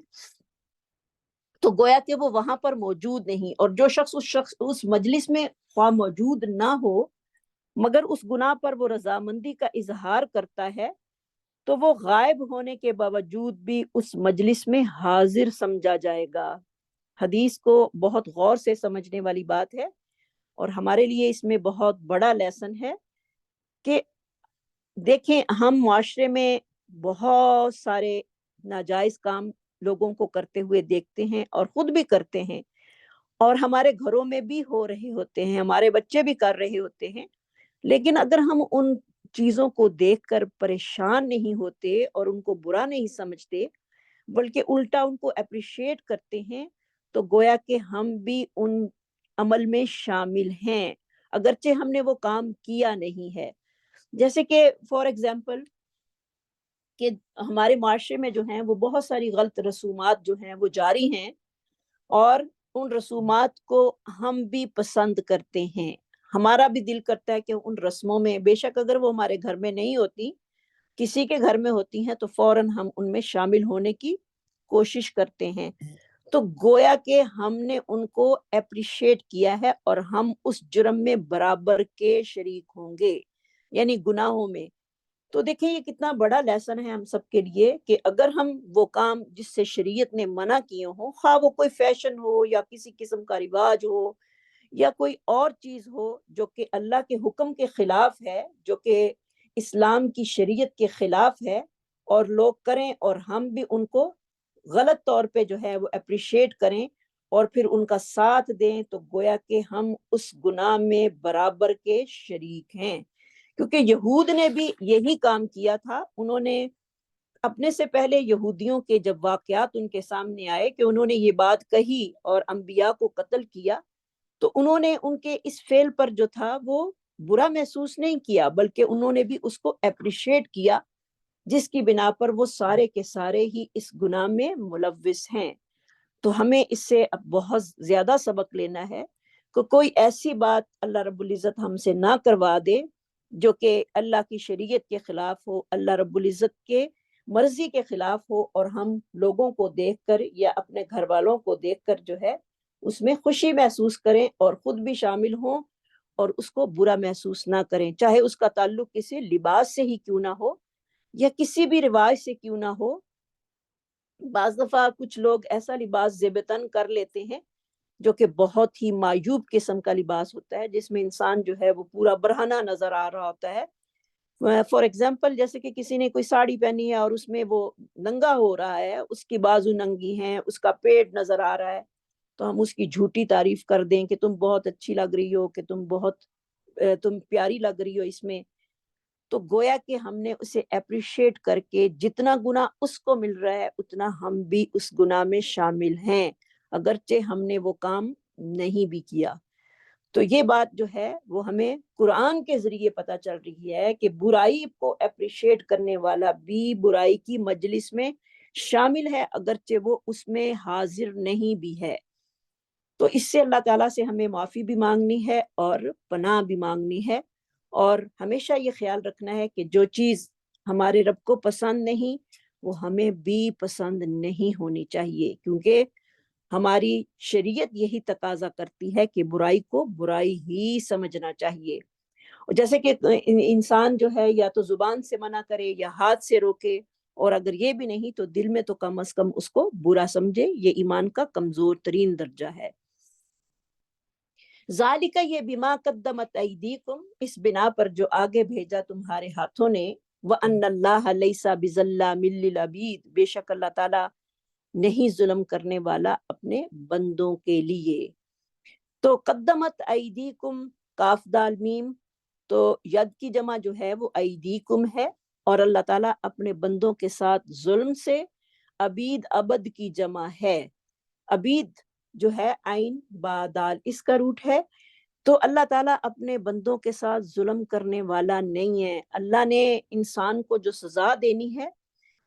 تو گویا کہ وہ وہاں پر موجود نہیں۔ اور جو شخص اس مجلس میں خواہ موجود نہ ہو مگر اس گناہ پر وہ رضامندی کا اظہار کرتا ہے، تو وہ غائب ہونے کے باوجود بھی اس مجلس میں حاضر سمجھا جائے گا۔ حدیث کو بہت غور سے سمجھنے والی بات ہے، اور ہمارے لیے اس میں بہت بڑا لیسن ہے کہ دیکھیں ہم معاشرے میں بہت سارے ناجائز کام لوگوں کو کرتے ہوئے دیکھتے ہیں اور خود بھی کرتے ہیں، اور ہمارے گھروں میں بھی ہو رہے ہوتے ہیں، ہمارے بچے بھی کر رہے ہوتے ہیں، لیکن اگر ہم ان چیزوں کو دیکھ کر پریشان نہیں ہوتے اور ان کو برا نہیں سمجھتے بلکہ الٹا ان کو اپریشیٹ کرتے ہیں، تو گویا کہ ہم بھی ان عمل میں شامل ہیں، اگرچہ ہم نے وہ کام کیا نہیں ہے۔ جیسے کہ فار ایگزامپل کہ ہمارے معاشرے میں جو ہیں وہ بہت ساری غلط رسومات جو ہیں وہ جاری ہیں، اور ان رسومات کو ہم بھی پسند کرتے ہیں، ہمارا بھی دل کرتا ہے کہ ان رسموں میں، بے شک اگر وہ ہمارے گھر میں نہیں ہوتی، کسی کے گھر میں ہوتی ہیں، تو فوراً ہم ان میں شامل ہونے کی کوشش کرتے ہیں۔ تو گویا کہ ہم نے ان کو اپریشیٹ کیا ہے اور ہم اس جرم میں برابر کے شریک ہوں گے، یعنی گناہوں میں۔ تو دیکھیں یہ کتنا بڑا لیسن ہے ہم سب کے لیے کہ اگر ہم وہ کام جس سے شریعت نے منع کیے ہوں، خواہ وہ کوئی فیشن ہو یا کسی قسم کا رواج ہو یا کوئی اور چیز ہو جو کہ اللہ کے حکم کے خلاف ہے، جو کہ اسلام کی شریعت کے خلاف ہے، اور لوگ کریں اور ہم بھی ان کو غلط طور پہ جو ہے وہ اپریشیٹ کریں اور پھر ان کا ساتھ دیں، تو گویا کہ ہم اس گناہ میں برابر کے شریک ہیں۔ کیونکہ یہود نے بھی یہی کام کیا تھا، انہوں نے اپنے سے پہلے یہودیوں کے جب واقعات ان کے سامنے آئے کہ انہوں نے یہ بات کہی اور انبیاء کو قتل کیا، تو انہوں نے ان کے اس فعل پر جو تھا وہ برا محسوس نہیں کیا، بلکہ انہوں نے بھی اس کو اپریشیٹ کیا، جس کی بنا پر وہ سارے کے سارے ہی اس گناہ میں ملوث ہیں۔ تو ہمیں اس سے اب بہت زیادہ سبق لینا ہے کہ کوئی ایسی بات اللہ رب العزت ہم سے نہ کروا دے جو کہ اللہ کی شریعت کے خلاف ہو، اللہ رب العزت کے مرضی کے خلاف ہو، اور ہم لوگوں کو دیکھ کر یا اپنے گھر والوں کو دیکھ کر جو ہے اس میں خوشی محسوس کریں اور خود بھی شامل ہوں اور اس کو برا محسوس نہ کریں، چاہے اس کا تعلق کسی لباس سے ہی کیوں نہ ہو یا کسی بھی رواج سے کیوں نہ ہو۔ بعض دفعہ کچھ لوگ ایسا لباس زیب تن کر لیتے ہیں جو کہ بہت ہی معیوب قسم کا لباس ہوتا ہے، جس میں انسان جو ہے وہ پورا برہنہ نظر آ رہا ہوتا ہے۔ فار ایگزامپل جیسے کہ کسی نے کوئی ساڑی پہنی ہے اور اس میں وہ ننگا ہو رہا ہے، اس کی بازو ننگی ہیں، اس کا پیٹ نظر آ رہا ہے، تو ہم اس کی جھوٹی تعریف کر دیں کہ تم بہت اچھی لگ رہی ہو، کہ تم پیاری لگ رہی ہو اس میں، تو گویا کہ ہم نے اسے اپریشیٹ کر کے جتنا گناہ اس کو مل رہا ہے اتنا ہم بھی اس گناہ میں شامل ہیں، اگرچہ ہم نے وہ کام نہیں بھی کیا۔ تو یہ بات جو ہے وہ ہمیں قرآن کے ذریعے پتہ چل رہی ہے کہ برائی کو اپریشیٹ کرنے والا بھی برائی کی مجلس میں شامل ہے، اگرچہ وہ اس میں حاضر نہیں بھی ہے۔ تو اس سے اللہ تعالیٰ سے ہمیں معافی بھی مانگنی ہے اور پناہ بھی مانگنی ہے، اور ہمیشہ یہ خیال رکھنا ہے کہ جو چیز ہمارے رب کو پسند نہیں وہ ہمیں بھی پسند نہیں ہونی چاہیے، کیونکہ ہماری شریعت یہی تقاضا کرتی ہے کہ برائی کو برائی ہی سمجھنا چاہیے۔ اور جیسے کہ انسان جو ہے یا تو زبان سے منع کرے یا ہاتھ سے روکے، اور اگر یہ بھی نہیں تو دل میں تو کم از کم اس کو برا سمجھے، یہ ایمان کا کمزور ترین درجہ ہے۔ ذالک، یہ بما قدمت ایدیکم، اس بنا پر جو آگے بھیجا تمہارے ہاتھوں نے، وَأَنَّ اللَّهَ لَيْسَ بِظَلَّامٍ لِّلْعَبِيدِ، بے شک اللہ تعالیٰ نہیں ظلم کرنے والا اپنے بندوں کے لیے۔ تو قدمت ایدیکم، کاف دال میم، تو ید کی جمع جو ہے وہ ایدیکم ہے، اور اللہ تعالیٰ اپنے بندوں کے ساتھ ظلم سے، عبید عبد کی جمع ہے، عبید جو ہے عین با دال اس کا روٹ ہے، تو اللہ تعالیٰ اپنے بندوں کے ساتھ ظلم کرنے والا نہیں ہے۔ اللہ نے انسان کو جو سزا دینی ہے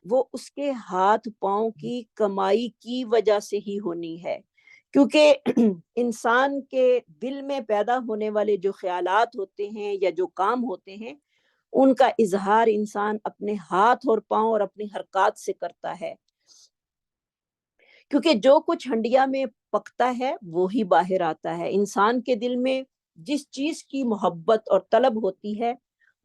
وہ اس کے ہاتھ پاؤں کی کمائی کی وجہ سے ہی ہونی ہے، کیونکہ انسان کے دل میں پیدا ہونے والے جو خیالات ہوتے ہیں یا جو کام ہوتے ہیں ان کا اظہار انسان اپنے ہاتھ اور پاؤں اور اپنی حرکات سے کرتا ہے، کیونکہ جو کچھ ہنڈیا میں پکتا ہے وہی باہر آتا ہے۔ انسان کے دل میں جس چیز کی محبت اور طلب ہوتی ہے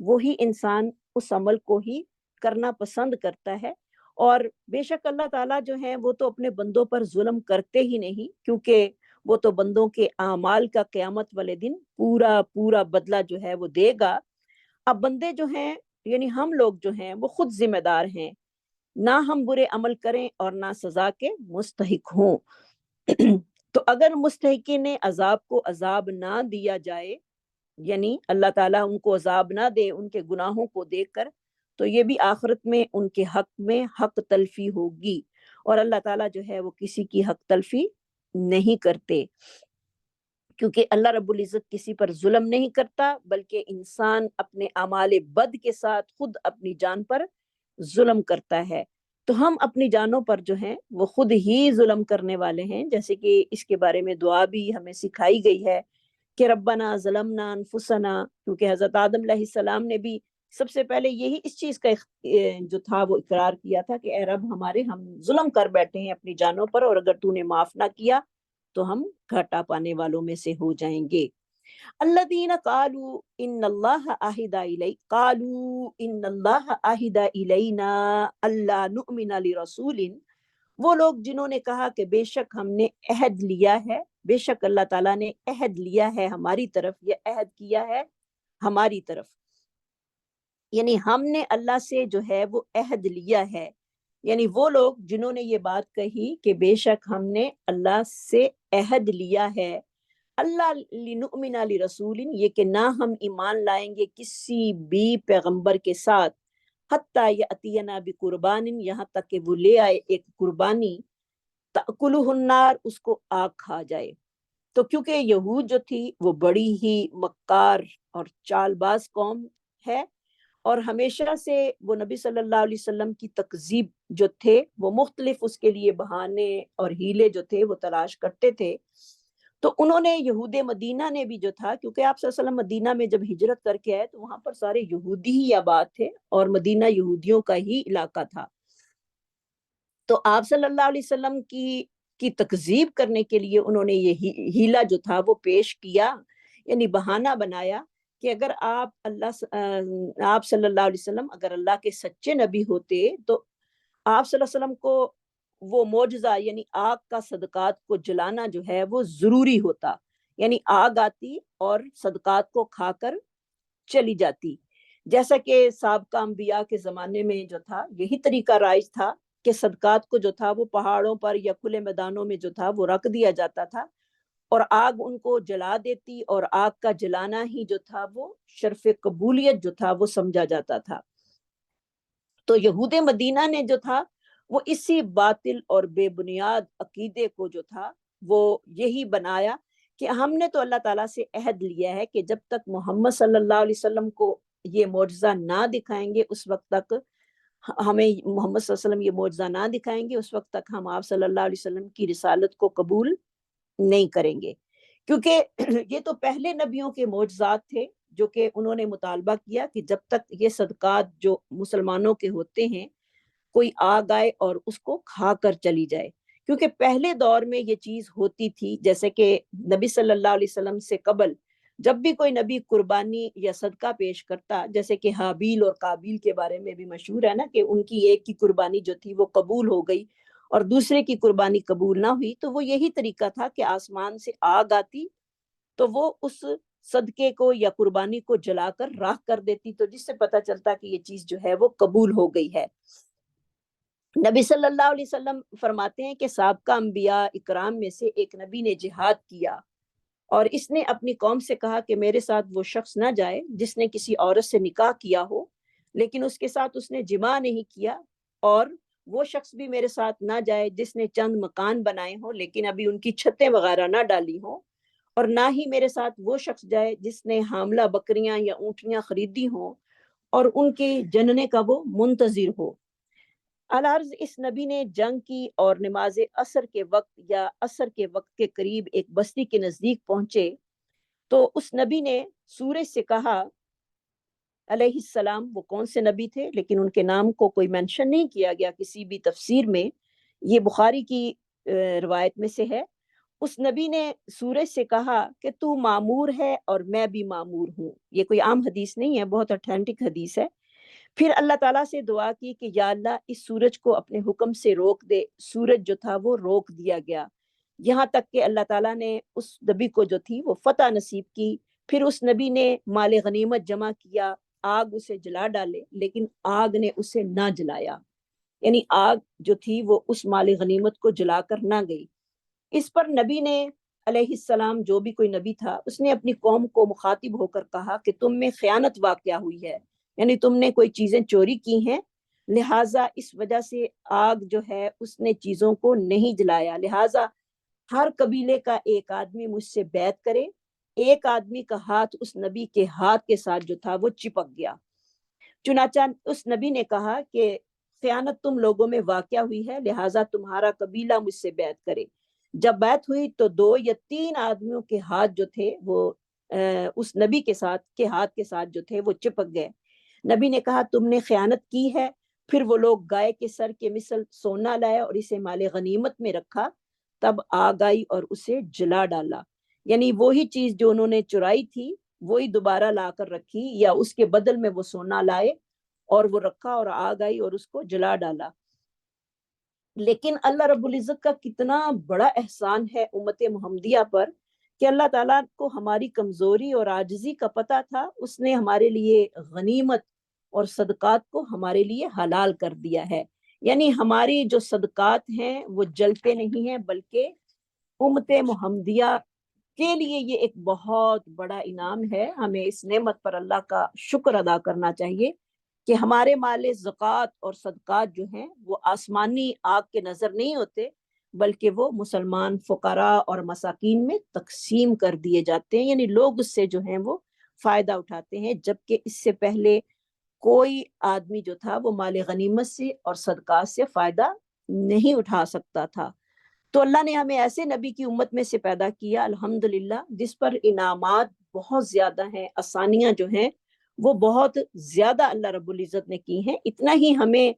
وہی انسان اس عمل کو ہی کرنا پسند کرتا ہے، اور بے شک اللہ تعالیٰ جو ہیں وہ تو اپنے بندوں پر ظلم کرتے ہی نہیں، کیونکہ وہ تو بندوں کے اعمال کا قیامت والے دن پورا پورا بدلہ جو ہے وہ دے گا۔ اب بندے جو ہیں یعنی ہم لوگ جو ہیں وہ خود ذمہ دار ہیں، نہ ہم برے عمل کریں اور نہ سزا کے مستحق ہوں۔ تو اگر مستحقین عذاب کو عذاب نہ دیا جائے، یعنی اللہ تعالیٰ ان کو عذاب نہ دے ان کے گناہوں کو دیکھ کر، تو یہ بھی آخرت میں ان کے حق میں حق تلفی ہوگی، اور اللہ تعالیٰ جو ہے وہ کسی کی حق تلفی نہیں کرتے، کیونکہ اللہ رب العزت کسی پر ظلم نہیں کرتا، بلکہ انسان اپنے اعمال بد کے ساتھ خود اپنی جان پر ظلم کرتا ہے۔ تو ہم اپنی جانوں پر جو ہیں وہ خود ہی ظلم کرنے والے ہیں، جیسے کہ اس کے بارے میں دعا بھی ہمیں سکھائی گئی ہے کہ ربنا ظلمنا انفسنا، کیونکہ حضرت آدم علیہ السلام نے بھی سب سے پہلے یہی اس چیز کا جو تھا وہ اقرار کیا تھا کہ اے رب ہم ظلم کر بیٹھے ہیں اپنی جانوں پر، اور اگر تو نے معاف نہ کیا تو ہم گھاٹا پانے والوں میں سے ہو جائیں گے۔ الذین قالوا ان اللہ عہد الی، قالوا ان اللہ عہد الینا الا نؤمن لرسول، وہ لوگ جنہوں نے کہا کہ بے شک ہم نے عہد لیا ہے، بے شک اللہ تعالیٰ نے عہد لیا ہے ہماری طرف، یا عہد کیا ہے ہماری طرف، یعنی ہم نے اللہ سے جو ہے وہ عہد لیا ہے، یعنی وہ لوگ جنہوں نے یہ بات کہی کہ بے شک ہم نے اللہ سے عہد لیا ہے، اللہ لنؤمن لرسول، یہ کہ نہ ہم ایمان لائیں گے کسی بھی پیغمبر کے ساتھ، حتی یأتینا بقربان، یہاں تک کہ وہ لے آئے ایک قربانی، تأکلہ النار، اس کو آگ کھا جائے۔ تو کیونکہ یہود جو تھی وہ بڑی ہی مکار اور چال باز قوم ہے، اور ہمیشہ سے وہ نبی صلی اللہ علیہ وسلم کی تکذیب جو تھے وہ مختلف اس کے لیے بہانے اور ہیلے جو تھے وہ تلاش کرتے تھے، تو انہوں نے یہود مدینہ نے بھی جو تھا، کیونکہ آپ صلی اللہ علیہ وسلم مدینہ میں جب ہجرت کر کے آئے تو وہاں پر سارے یہودی ہی آباد تھے، اور مدینہ یہودیوں کا ہی علاقہ تھا، تو آپ صلی اللہ علیہ وسلم کی کی تکذیب کرنے کے لیے انہوں نے یہ ہیلا جو تھا وہ پیش کیا، یعنی بہانہ بنایا کہ اگر آپ صلی اللہ علیہ وسلم اگر اللہ کے سچے نبی ہوتے تو آپ صلی اللہ علیہ وسلم کو وہ معجزہ یعنی آگ کا صدقات کو جلانا جو ہے وہ ضروری ہوتا، یعنی آگ آتی اور صدقات کو کھا کر چلی جاتی، جیسا کہ سابقہ انبیاء کے زمانے میں جو تھا یہی طریقہ رائج تھا کہ صدقات کو جو تھا وہ پہاڑوں پر یا کھلے میدانوں میں جو تھا وہ رکھ دیا جاتا تھا اور آگ ان کو جلا دیتی، اور آگ کا جلانا ہی جو تھا وہ شرف قبولیت جو تھا وہ سمجھا جاتا تھا۔ تو یہود مدینہ نے جو تھا وہ اسی باطل اور بے بنیاد عقیدے کو جو تھا وہ یہی بنایا کہ ہم نے تو اللہ تعالیٰ سے عہد لیا ہے کہ جب تک محمد صلی اللہ علیہ وسلم کو یہ معجزہ نہ دکھائیں گے اس وقت تک ہمیں محمد صلی اللہ علیہ وسلم یہ معجزہ نہ دکھائیں گے اس وقت تک ہم آپ صلی اللہ علیہ وسلم کی رسالت کو قبول نہیں کریں گے، کیونکہ یہ تو پہلے نبیوں کے معجزات تھے جو کہ انہوں نے مطالبہ کیا کہ جب تک یہ صدقات جو مسلمانوں کے ہوتے ہیں کوئی آگ آئے اور اس کو کھا کر چلی جائے، کیونکہ پہلے دور میں یہ چیز ہوتی تھی، جیسے کہ نبی صلی اللہ علیہ وسلم سے قبل جب بھی کوئی نبی قربانی یا صدقہ پیش کرتا، جیسے کہ حابیل اور قابیل کے بارے میں بھی مشہور ہے نا کہ ان کی ایک کی قربانی جو تھی وہ قبول ہو گئی اور دوسرے کی قربانی قبول نہ ہوئی، تو وہ یہی طریقہ تھا کہ آسمان سے آگ آتی تو وہ اس صدقے کو یا قربانی کو جلا کر راکھ کر دیتی، تو جس سے پتہ چلتا کہ یہ چیز جو ہے وہ قبول ہو گئی ہے۔ نبی صلی اللہ علیہ وسلم فرماتے ہیں کہ سابقہ انبیاء اکرام میں سے ایک نبی نے جہاد کیا اور اس نے اپنی قوم سے کہا کہ میرے ساتھ وہ شخص نہ جائے جس نے کسی عورت سے نکاح کیا ہو لیکن اس کے ساتھ اس نے جماع نہیں کیا، اور وہ شخص بھی میرے ساتھ نہ جائے جس نے چند مکان بنائے ہوں لیکن ابھی ان کی چھتیں وغیرہ نہ ڈالی ہوں، اور نہ ہی میرے ساتھ وہ شخص جائے جس نے حاملہ بکریاں یا اونٹیاں خریدی ہوں اور ان کے جننے کا وہ منتظر ہو۔ العرض اس نبی نے جنگ کی اور نماز عصر کے وقت یا عصر کے وقت کے قریب ایک بستی کے نزدیک پہنچے تو اس نبی نے سورج سے کہا علیہ السلام، وہ کون سے نبی تھے لیکن ان کے نام کو کوئی مینشن نہیں کیا گیا کسی بھی تفسیر میں، یہ بخاری کی روایت میں سے ہے۔ اس نبی نے سورج سے کہا کہ تو معمور ہے اور میں بھی معمور ہوں، یہ کوئی عام حدیث نہیں ہے، بہت اوتھینٹک حدیث ہے۔ پھر اللہ تعالیٰ سے دعا کی کہ یا اللہ اس سورج کو اپنے حکم سے روک دے، سورج جو تھا وہ روک دیا گیا، یہاں تک کہ اللہ تعالیٰ نے اس نبی کو جو تھی وہ فتح نصیب کی۔ پھر اس نبی نے مال غنیمت جمع کیا، آگ اسے جلا ڈالے لیکن آگ نے اسے نہ جلایا، یعنی آگ جو تھی وہ اس مال غنیمت کو جلا کر نہ گئی۔ اس پر نبی نے علیہ السلام جو بھی کوئی نبی تھا اس نے اپنی قوم کو مخاطب ہو کر کہا کہ تم میں خیانت واقع ہوئی ہے، یعنی تم نے کوئی چیزیں چوری کی ہیں، لہٰذا اس وجہ سے آگ جو ہے اس نے چیزوں کو نہیں جلایا، لہٰذا ہر قبیلے کا ایک آدمی مجھ سے بیعت کرے۔ ایک آدمی کا ہاتھ اس نبی کے ہاتھ کے ساتھ جو تھا وہ چپک گیا، چنانچہ اس نبی نے کہا کہ خیانت تم لوگوں میں واقع ہوئی ہے، لہٰذا تمہارا قبیلہ مجھ سے بیعت کرے۔ جب بیعت ہوئی تو 2 یا 3 آدمیوں کے ہاتھ جو تھے وہ اس نبی کے ہاتھ کے ساتھ جو تھے وہ چپک گئے۔ نبی نے کہا تم نے خیانت کی ہے۔ پھر وہ لوگ گائے کے سر کے مثل سونا لائے اور اسے مال غنیمت میں رکھا، تب آگ آئی اور اسے جلا ڈالا، یعنی وہی چیز جو انہوں نے چرائی تھی وہی دوبارہ لا کر رکھی، یا اس کے بدل میں وہ سونا لائے اور وہ رکھا اور آگ آئی اور اس کو جلا ڈالا۔ لیکن اللہ رب العزت کا کتنا بڑا احسان ہے امت محمدیہ پر کہ اللہ تعالیٰ کو ہماری کمزوری اور عاجزی کا پتہ تھا، اس نے ہمارے لیے غنیمت اور صدقات کو ہمارے لیے حلال کر دیا ہے، یعنی ہماری جو صدقات ہیں وہ جلتے نہیں ہیں بلکہ امت محمدیہ کے لیے یہ ایک بہت بڑا انعام ہے۔ ہمیں اس نعمت پر اللہ کا شکر ادا کرنا چاہیے کہ ہمارے مال زکوٰۃ اور صدقات جو ہیں وہ آسمانی آگ کے نظر نہیں ہوتے بلکہ وہ مسلمان فقراء اور مساکین میں تقسیم کر دیے جاتے ہیں، یعنی لوگ اس سے جو ہیں وہ فائدہ اٹھاتے ہیں، جبکہ اس سے پہلے کوئی آدمی جو تھا وہ مال غنیمت سے اور صدقات سے فائدہ نہیں اٹھا سکتا تھا۔ تو اللہ نے ہمیں ایسے نبی کی امت میں سے پیدا کیا الحمدللہ جس پر انعامات بہت زیادہ ہیں، آسانیاں جو ہیں وہ بہت زیادہ اللہ رب العزت نے کی ہیں، اتنا ہی ہمیں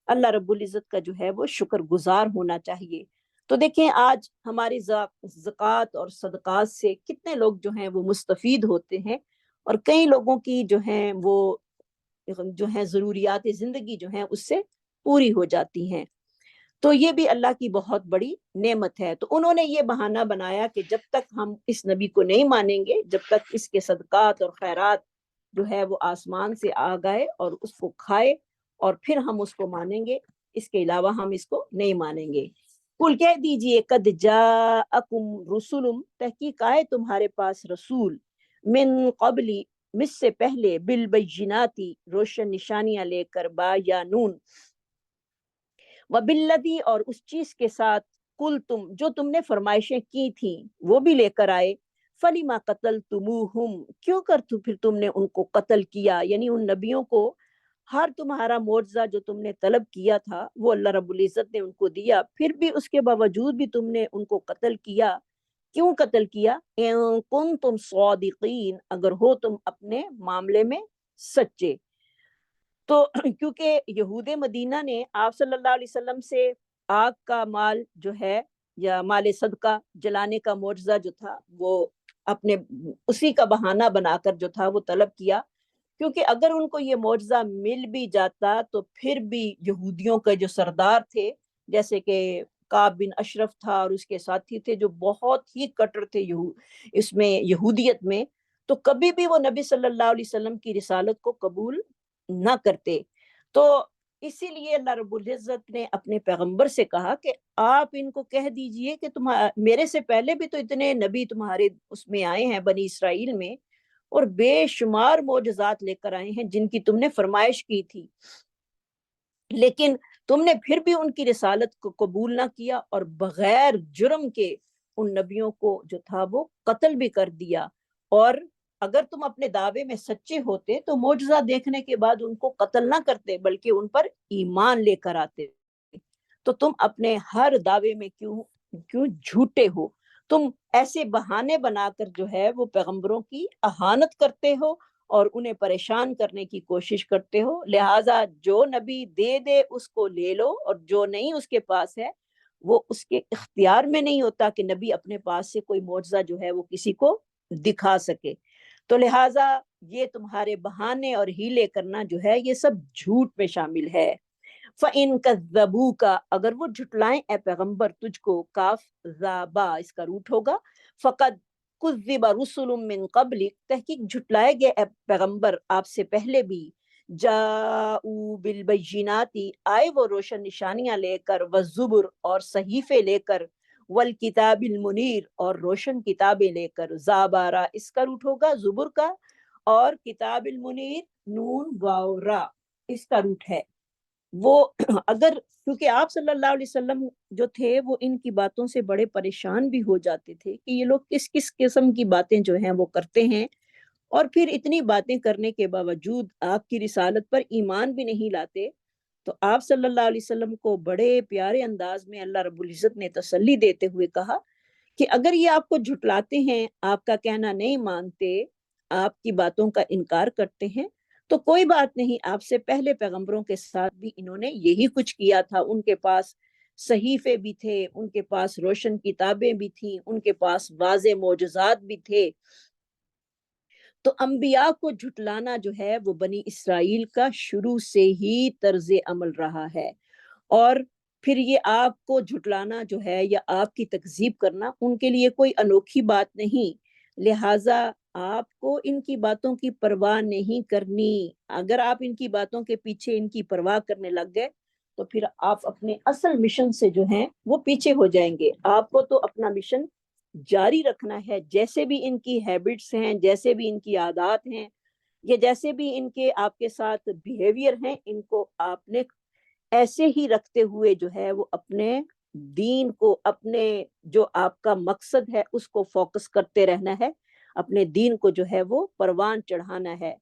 اللہ رب العزت کا جو ہے وہ شکر گزار ہونا چاہیے۔ تو دیکھیں آج ہماری زکوٰۃ اور صدقات سے کتنے لوگ جو ہیں وہ مستفید ہوتے ہیں، اور کئی لوگوں کی جو ہیں وہ جو ہیں ضروریات زندگی جو ہیں اس سے پوری ہو جاتی ہیں۔ تو یہ بھی اللہ کی بہت بڑی نعمت ہے۔ تو انہوں نے یہ بہانہ بنایا کہ جب تک ہم اس نبی کو نہیں مانیں گے، جب تک اس کے صدقات اور خیرات جو ہے وہ آسمان سے آ گئے اور اس کو کھائے اور پھر ہم اس کو مانیں گے، اس کے علاوہ ہم اس کو نہیں مانیں گے۔ کل کہہ دیجئے قد جاءکم رسل، تحقیق آئے تمہارے پاس رسول، من قبلی، مجھ سے پہلے، بالبیناتی، روشن نشانیاں لے کر، با یا نون، وبالذی، اور اس چیز کے ساتھ، کل تم، جو تم نے فرمائشیں کی تھیں وہ بھی لے کر آئے، فلیما قتلتموہم، کیوں کر تو پھر تم نے ان کو قتل کیا، یعنی ان نبیوں کو ہر تمہارا معجزہ جو تم نے طلب کیا تھا وہ اللہ رب العزت نے ان کو دیا، پھر بھی اس کے باوجود بھی تم نے ان کو قتل کیا، کیوں قتل کیا؟ ان کنتم صادقین، اگر ہو تم اپنے معاملے میں سچے۔ تو کیونکہ یہود مدینہ نے آپ صلی اللہ علیہ وسلم سے آگ کا مال جو ہے یا مال صدقہ جلانے کا معجزہ جو تھا وہ اپنے اسی کا بہانہ بنا کر جو تھا وہ طلب کیا، کیونکہ اگر ان کو یہ معجزہ مل بھی جاتا تو پھر بھی یہودیوں کے جو سردار تھے، جیسے کہ کعب بن اشرف تھا اور اس کے ساتھی تھے جو بہت ہی کٹر تھے اس میں یہودیت میں، تو کبھی بھی وہ نبی صلی اللہ علیہ وسلم کی رسالت کو قبول نہ کرتے۔ تو اسی لیے اللہ رب العزت نے اپنے پیغمبر سے کہا کہ آپ ان کو کہہ دیجئے کہ میرے سے پہلے بھی تو اتنے نبی تمہارے اس میں آئے ہیں بنی اسرائیل میں، اور بے شمار معجزات لے کر آئے ہیں جن کی تم نے فرمائش کی تھی، لیکن تم نے پھر بھی ان کی رسالت کو قبول نہ کیا اور بغیر جرم کے ان نبیوں کو جو تھا وہ قتل بھی کر دیا۔ اور اگر تم اپنے دعوے میں سچے ہوتے تو معجزہ دیکھنے کے بعد ان کو قتل نہ کرتے بلکہ ان پر ایمان لے کر آتے۔ تو تم اپنے ہر دعوے میں کیوں جھوٹے ہو؟ تم ایسے بہانے بنا کر جو ہے وہ پیغمبروں کی اہانت کرتے ہو اور انہیں پریشان کرنے کی کوشش کرتے ہو، لہٰذا جو نبی دے دے اس کو لے لو، اور جو نہیں اس کے پاس ہے وہ اس کے اختیار میں نہیں ہوتا کہ نبی اپنے پاس سے کوئی معجزہ جو ہے وہ کسی کو دکھا سکے۔ تو لہٰذا یہ تمہارے بہانے اور ہیلے کرنا جو ہے یہ سب جھوٹ میں شامل ہے۔ فَإِن كَذَّبُوكَ، اگر وہ جھٹلائیں اے پیغمبر تجھ کو، کاف ذابا اس کا روٹ ہوگا، فقد کذب رسل من قبلک، تحقیق جھٹلائے گئے اے پیغمبر آپ سے پہلے بھی، جاؤ بالبینات، آئے وہ روشن نشانیاں لے کر، والزبر، اور صحیفے لے کر، والکتاب المنیر، اور روشن کتابیں لے کر، زابارا اس کا روٹ ہوگا زبر کا، اور کتاب المنیر نون واو را اس کا روٹ ہے۔ وہ اگر کیونکہ آپ صلی اللہ علیہ وسلم جو تھے وہ ان کی باتوں سے بڑے پریشان بھی ہو جاتے تھے کہ یہ لوگ کس کس قسم کی باتیں جو ہیں وہ کرتے ہیں، اور پھر اتنی باتیں کرنے کے باوجود آپ کی رسالت پر ایمان بھی نہیں لاتے۔ تو آپ صلی اللہ علیہ وسلم کو بڑے پیارے انداز میں اللہ رب العزت نے تسلی دیتے ہوئے کہا کہ اگر یہ آپ کو جھٹلاتے ہیں، آپ کا کہنا نہیں مانتے، آپ کی باتوں کا انکار کرتے ہیں، تو کوئی بات نہیں، آپ سے پہلے پیغمبروں کے ساتھ بھی انہوں نے یہی کچھ کیا تھا، ان کے پاس صحیفے بھی تھے، ان کے پاس روشن کتابیں بھی تھیں، ان کے پاس واضح معجزات بھی تھے۔ تو انبیاء کو جھٹلانا جو ہے وہ بنی اسرائیل کا شروع سے ہی طرز عمل رہا ہے، اور پھر یہ آپ کو جھٹلانا جو ہے یا آپ کی تکذیب کرنا ان کے لیے کوئی انوکھی بات نہیں، لہٰذا آپ کو ان کی باتوں کی پرواہ نہیں کرنی۔ اگر آپ ان کی باتوں کے پیچھے ان کی پرواہ کرنے لگ گئے تو پھر آپ اپنے اصل مشن سے جو ہیں وہ پیچھے ہو جائیں گے۔ آپ کو تو اپنا مشن جاری رکھنا ہے، جیسے بھی ان کی ہیبٹس ہیں، جیسے بھی ان کی عادات ہیں، یا جیسے بھی ان کے آپ کے ساتھ بیہیویئر ہیں، ان کو آپ نے ایسے ہی رکھتے ہوئے جو ہے وہ اپنے دین کو، اپنے جو آپ کا مقصد ہے اس کو فوکس کرتے رہنا ہے، اپنے دین کو جو ہے وہ پروان چڑھانا ہے،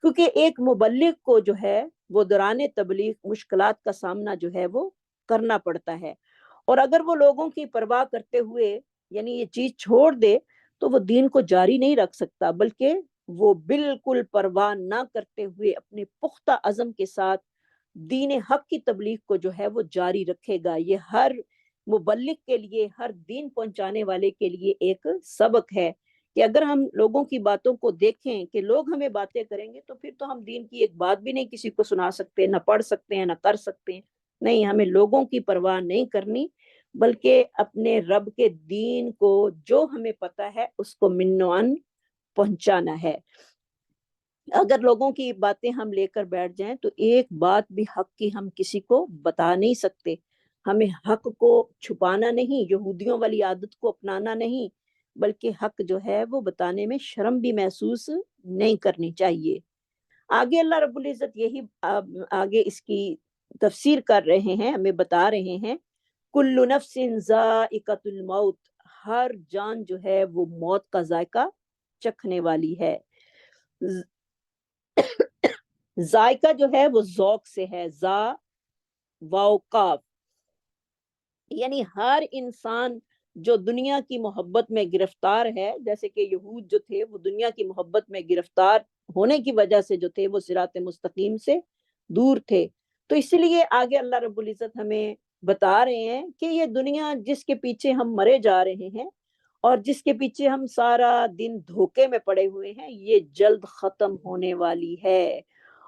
کیونکہ ایک مبلغ کو جو ہے وہ دوران تبلیغ مشکلات کا سامنا جو ہے وہ کرنا پڑتا ہے، اور اگر وہ لوگوں کی پرواہ کرتے ہوئے یعنی یہ چیز چھوڑ دے تو وہ دین کو جاری نہیں رکھ سکتا، بلکہ وہ بالکل پرواہ نہ کرتے ہوئے اپنے پختہ عزم کے ساتھ دین حق کی تبلیغ کو جو ہے وہ جاری رکھے گا۔ یہ ہر مبلغ کے لیے، ہر دین پہنچانے والے کے لیے ایک سبق ہے کہ اگر ہم لوگوں کی باتوں کو دیکھیں کہ لوگ ہمیں باتیں کریں گے تو پھر تو ہم دین کی ایک بات بھی نہیں کسی کو سنا سکتے، نہ پڑھ سکتے ہیں، نہ کر سکتے ہیں۔ نہیں، ہمیں لوگوں کی پرواہ نہیں کرنی، بلکہ اپنے رب کے دین کو جو ہمیں پتہ ہے اس کو من و عن پہنچانا ہے۔ اگر لوگوں کی باتیں ہم لے کر بیٹھ جائیں تو ایک بات بھی حق کی ہم کسی کو بتا نہیں سکتے۔ ہمیں حق کو چھپانا نہیں، یہودیوں والی عادت کو اپنانا نہیں، بلکہ حق جو ہے وہ بتانے میں شرم بھی محسوس نہیں کرنی چاہیے۔ آگے اللہ رب العزت یہی آگے اس کی تفسیر کر رہے ہیں، ہمیں بتا رہے ہیں کل نفس ذائقۃ الموت، ہر جان جو ہے وہ موت کا ذائقہ چکھنے والی ہے۔ ذائقہ جو ہے وہ ذوق سے ہے، ذا واو قاف، یعنی ہر انسان جو دنیا کی محبت میں گرفتار ہے، جیسے کہ یہود جو تھے وہ دنیا کی محبت میں گرفتار ہونے کی وجہ سے جو تھے وہ صراط مستقیم سے دور تھے، تو اس لیے آگے اللہ رب العزت ہمیں بتا رہے ہیں کہ یہ دنیا جس کے پیچھے ہم مرے جا رہے ہیں اور جس کے پیچھے ہم سارا دن دھوکے میں پڑے ہوئے ہیں، یہ جلد ختم ہونے والی ہے،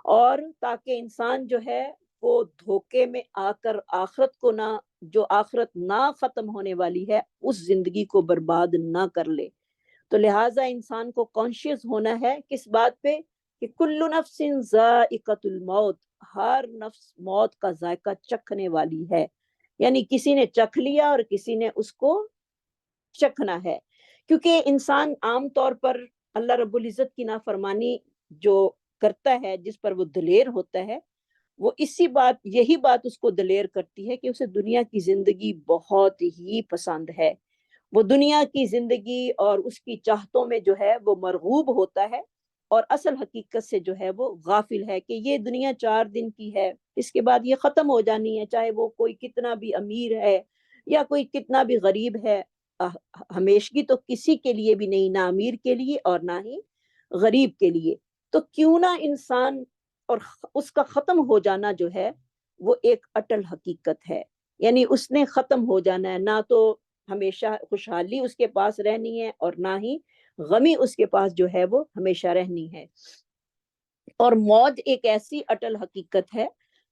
اور تاکہ انسان جو ہے وہ دھوکے میں آ کر آخرت کو نہ، جو آخرت نہ ختم ہونے والی ہے اس زندگی کو برباد نہ کر لے۔ تو لہٰذا انسان کو کانشیس ہونا ہے کس بات پہ کہ کل نفس ذائقۃ الموت، ہر نفس موت کا ذائقہ چکھنے والی ہے، یعنی کسی نے چکھ لیا اور کسی نے اس کو چکھنا ہے، کیونکہ انسان عام طور پر اللہ رب العزت کی نافرمانی جو کرتا ہے، جس پر وہ دلیر ہوتا ہے، وہ یہی بات اس کو دلیر کرتی ہے کہ اسے دنیا کی زندگی بہت ہی پسند ہے، وہ دنیا کی زندگی اور اس کی چاہتوں میں جو ہے وہ مرغوب ہوتا ہے، اور اصل حقیقت سے جو ہے وہ غافل ہے کہ یہ دنیا 4 دن کی ہے، اس کے بعد یہ ختم ہو جانی ہے، چاہے وہ کوئی کتنا بھی امیر ہے یا کوئی کتنا بھی غریب ہے، ہمیشگی تو کسی کے لیے بھی نہیں، نہ امیر کے لیے اور نہ ہی غریب کے لیے۔ تو کیوں نہ انسان اور اس کا ختم ہو جانا جو ہے وہ ایک اٹل حقیقت ہے، یعنی اس نے ختم ہو جانا ہے، نہ تو ہمیشہ خوشحالی اس کے پاس رہنی ہے اور نہ ہی غمی اس کے پاس جو ہے وہ ہمیشہ رہنی ہے۔ اور موت ایک ایسی اٹل حقیقت ہے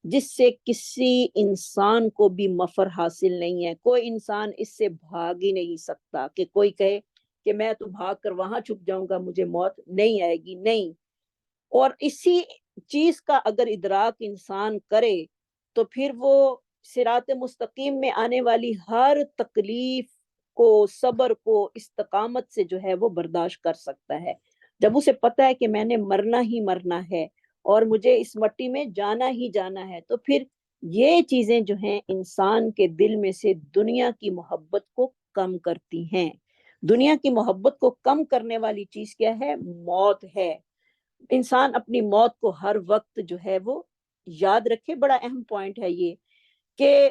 جس سے کسی انسان کو بھی مفر حاصل نہیں ہے، کوئی انسان اس سے بھاگ ہی نہیں سکتا کہ کوئی کہے کہ میں تو بھاگ کر وہاں چھپ جاؤں گا، مجھے موت نہیں آئے گی، نہیں۔ اور اسی چیز کا اگر ادراک انسان کرے تو پھر وہ صراط مستقیم میں آنے والی ہر تکلیف کو، صبر کو، استقامت سے جو ہے وہ برداشت کر سکتا ہے۔ جب اسے پتہ ہے کہ میں نے مرنا ہی مرنا ہے اور مجھے اس مٹی میں جانا ہی جانا ہے، تو پھر یہ چیزیں جو ہیں انسان کے دل میں سے دنیا کی محبت کو کم کرتی ہیں۔ دنیا کی محبت کو کم کرنے والی چیز کیا ہے؟ موت ہے۔ انسان اپنی موت کو ہر وقت جو ہے وہ یاد رکھے، بڑا اہم پوائنٹ ہے یہ کہ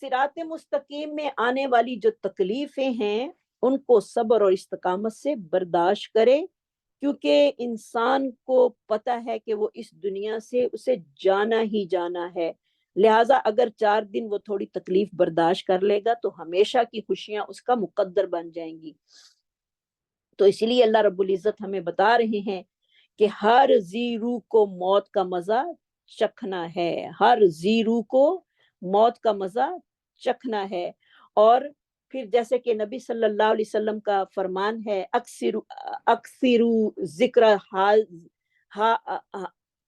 صراط مستقیم میں آنے والی جو تکلیفیں ہیں ان کو صبر اور استقامت سے برداشت کرے، کیونکہ انسان کو پتہ ہے کہ وہ اس دنیا سے اسے جانا ہی جانا ہے، لہٰذا اگر 4 دن وہ تھوڑی تکلیف برداشت کر لے گا تو ہمیشہ کی خوشیاں اس کا مقدر بن جائیں گی۔ تو اسی لیے اللہ رب العزت ہمیں بتا رہے ہیں کہ ہر ذی روح کو موت کا مزہ چکھنا ہے، ہر ذی روح کو موت کا مزہ چکھنا ہے۔ اور پھر جیسے کہ نبی صلی اللہ علیہ وسلم کا فرمان ہے، اکثروا ذکر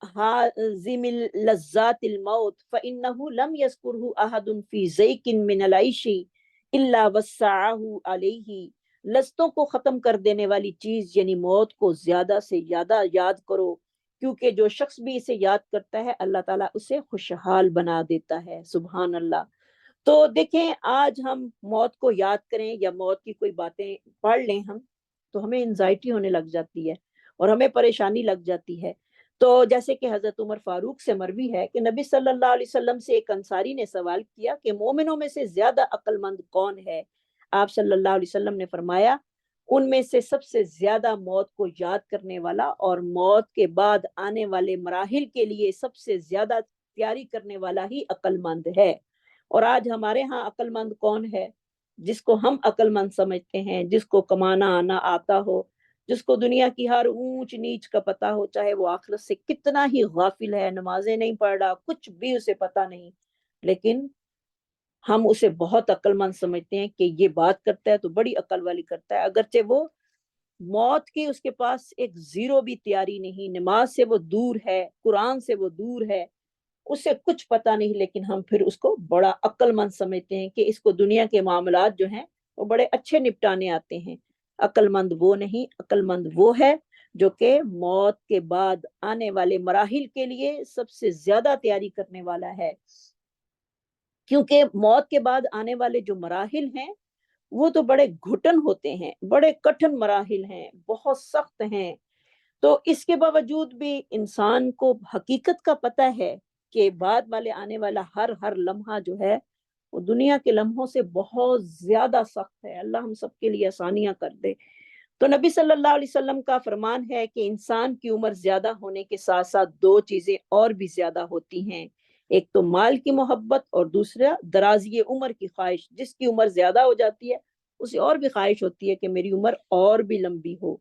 حازم لذات الموت فإنه لم يذكره أحد في ضيق من العيش إلا وسعه عليه، لذتوں کو ختم کر دینے والی چیز یعنی موت کو زیادہ سے زیادہ یاد کرو، کیونکہ جو شخص بھی اسے یاد کرتا ہے اللہ تعالیٰ اسے خوشحال بنا دیتا ہے۔ سبحان اللہ۔ تو دیکھیں، آج ہم موت کو یاد کریں یا موت کی کوئی باتیں پڑھ لیں ہم تو ہمیں انزائٹی ہونے لگ جاتی ہے اور ہمیں پریشانی لگ جاتی ہے۔ تو جیسے کہ حضرت عمر فاروق سے مروی ہے کہ نبی صلی اللہ علیہ وسلم سے ایک انصاری نے سوال کیا کہ مومنوں میں سے زیادہ عقل مند کون ہے؟ آپ صلی اللہ علیہ وسلم نے فرمایا ان میں سے سب سے زیادہ موت کو یاد کرنے والا اور موت کے بعد آنے والے مراحل کے لیے سب سے زیادہ تیاری کرنے والا ہی عقل مند ہے۔ اور آج ہمارے ہاں عقل مند کون ہے؟ جس کو ہم عقل مند سمجھتے ہیں، جس کو کمانا آنا آتا ہو، جس کو دنیا کی ہر اونچ نیچ کا پتا ہو، چاہے وہ آخرت سے کتنا ہی غافل ہے، نمازیں نہیں پڑھ رہا، کچھ بھی اسے پتا نہیں، لیکن ہم اسے بہت عقل مند سمجھتے ہیں کہ یہ بات کرتا ہے تو بڑی عقل والی کرتا ہے، اگرچہ وہ موت کی اس کے پاس ایک زیرو بھی تیاری نہیں، نماز سے وہ دور ہے، قرآن سے وہ دور ہے، اسے کچھ پتا نہیں، لیکن ہم پھر اس کو بڑا عقل مند سمجھتے ہیں کہ اس کو دنیا کے معاملات جو ہیں وہ بڑے اچھے نپٹانے آتے ہیں۔ عقل مند وہ نہیں، عقل مند وہ ہے جو کہ موت کے بعد آنے والے مراحل کے لیے سب سے زیادہ تیاری کرنے والا ہے، کیونکہ موت کے بعد آنے والے جو مراحل ہیں وہ تو بڑے گھٹن ہوتے ہیں، بڑے کٹھن مراحل ہیں، بہت سخت ہیں۔ تو اس کے باوجود بھی انسان کو حقیقت کا پتہ ہے کہ بعد والے آنے والا ہر لمحہ جو ہے وہ دنیا کے لمحوں سے بہت زیادہ سخت ہے۔ اللہ ہم سب کے لیے آسانیاں کر دے۔ تو نبی صلی اللہ علیہ وسلم کا فرمان ہے کہ انسان کی عمر زیادہ ہونے کے ساتھ ساتھ دو چیزیں اور بھی زیادہ ہوتی ہیں، ایک تو مال کی محبت اور دوسرا درازی عمر کی خواہش۔ جس کی عمر زیادہ ہو جاتی ہے اسے اور بھی خواہش ہوتی ہے کہ میری عمر اور بھی لمبی ہو۔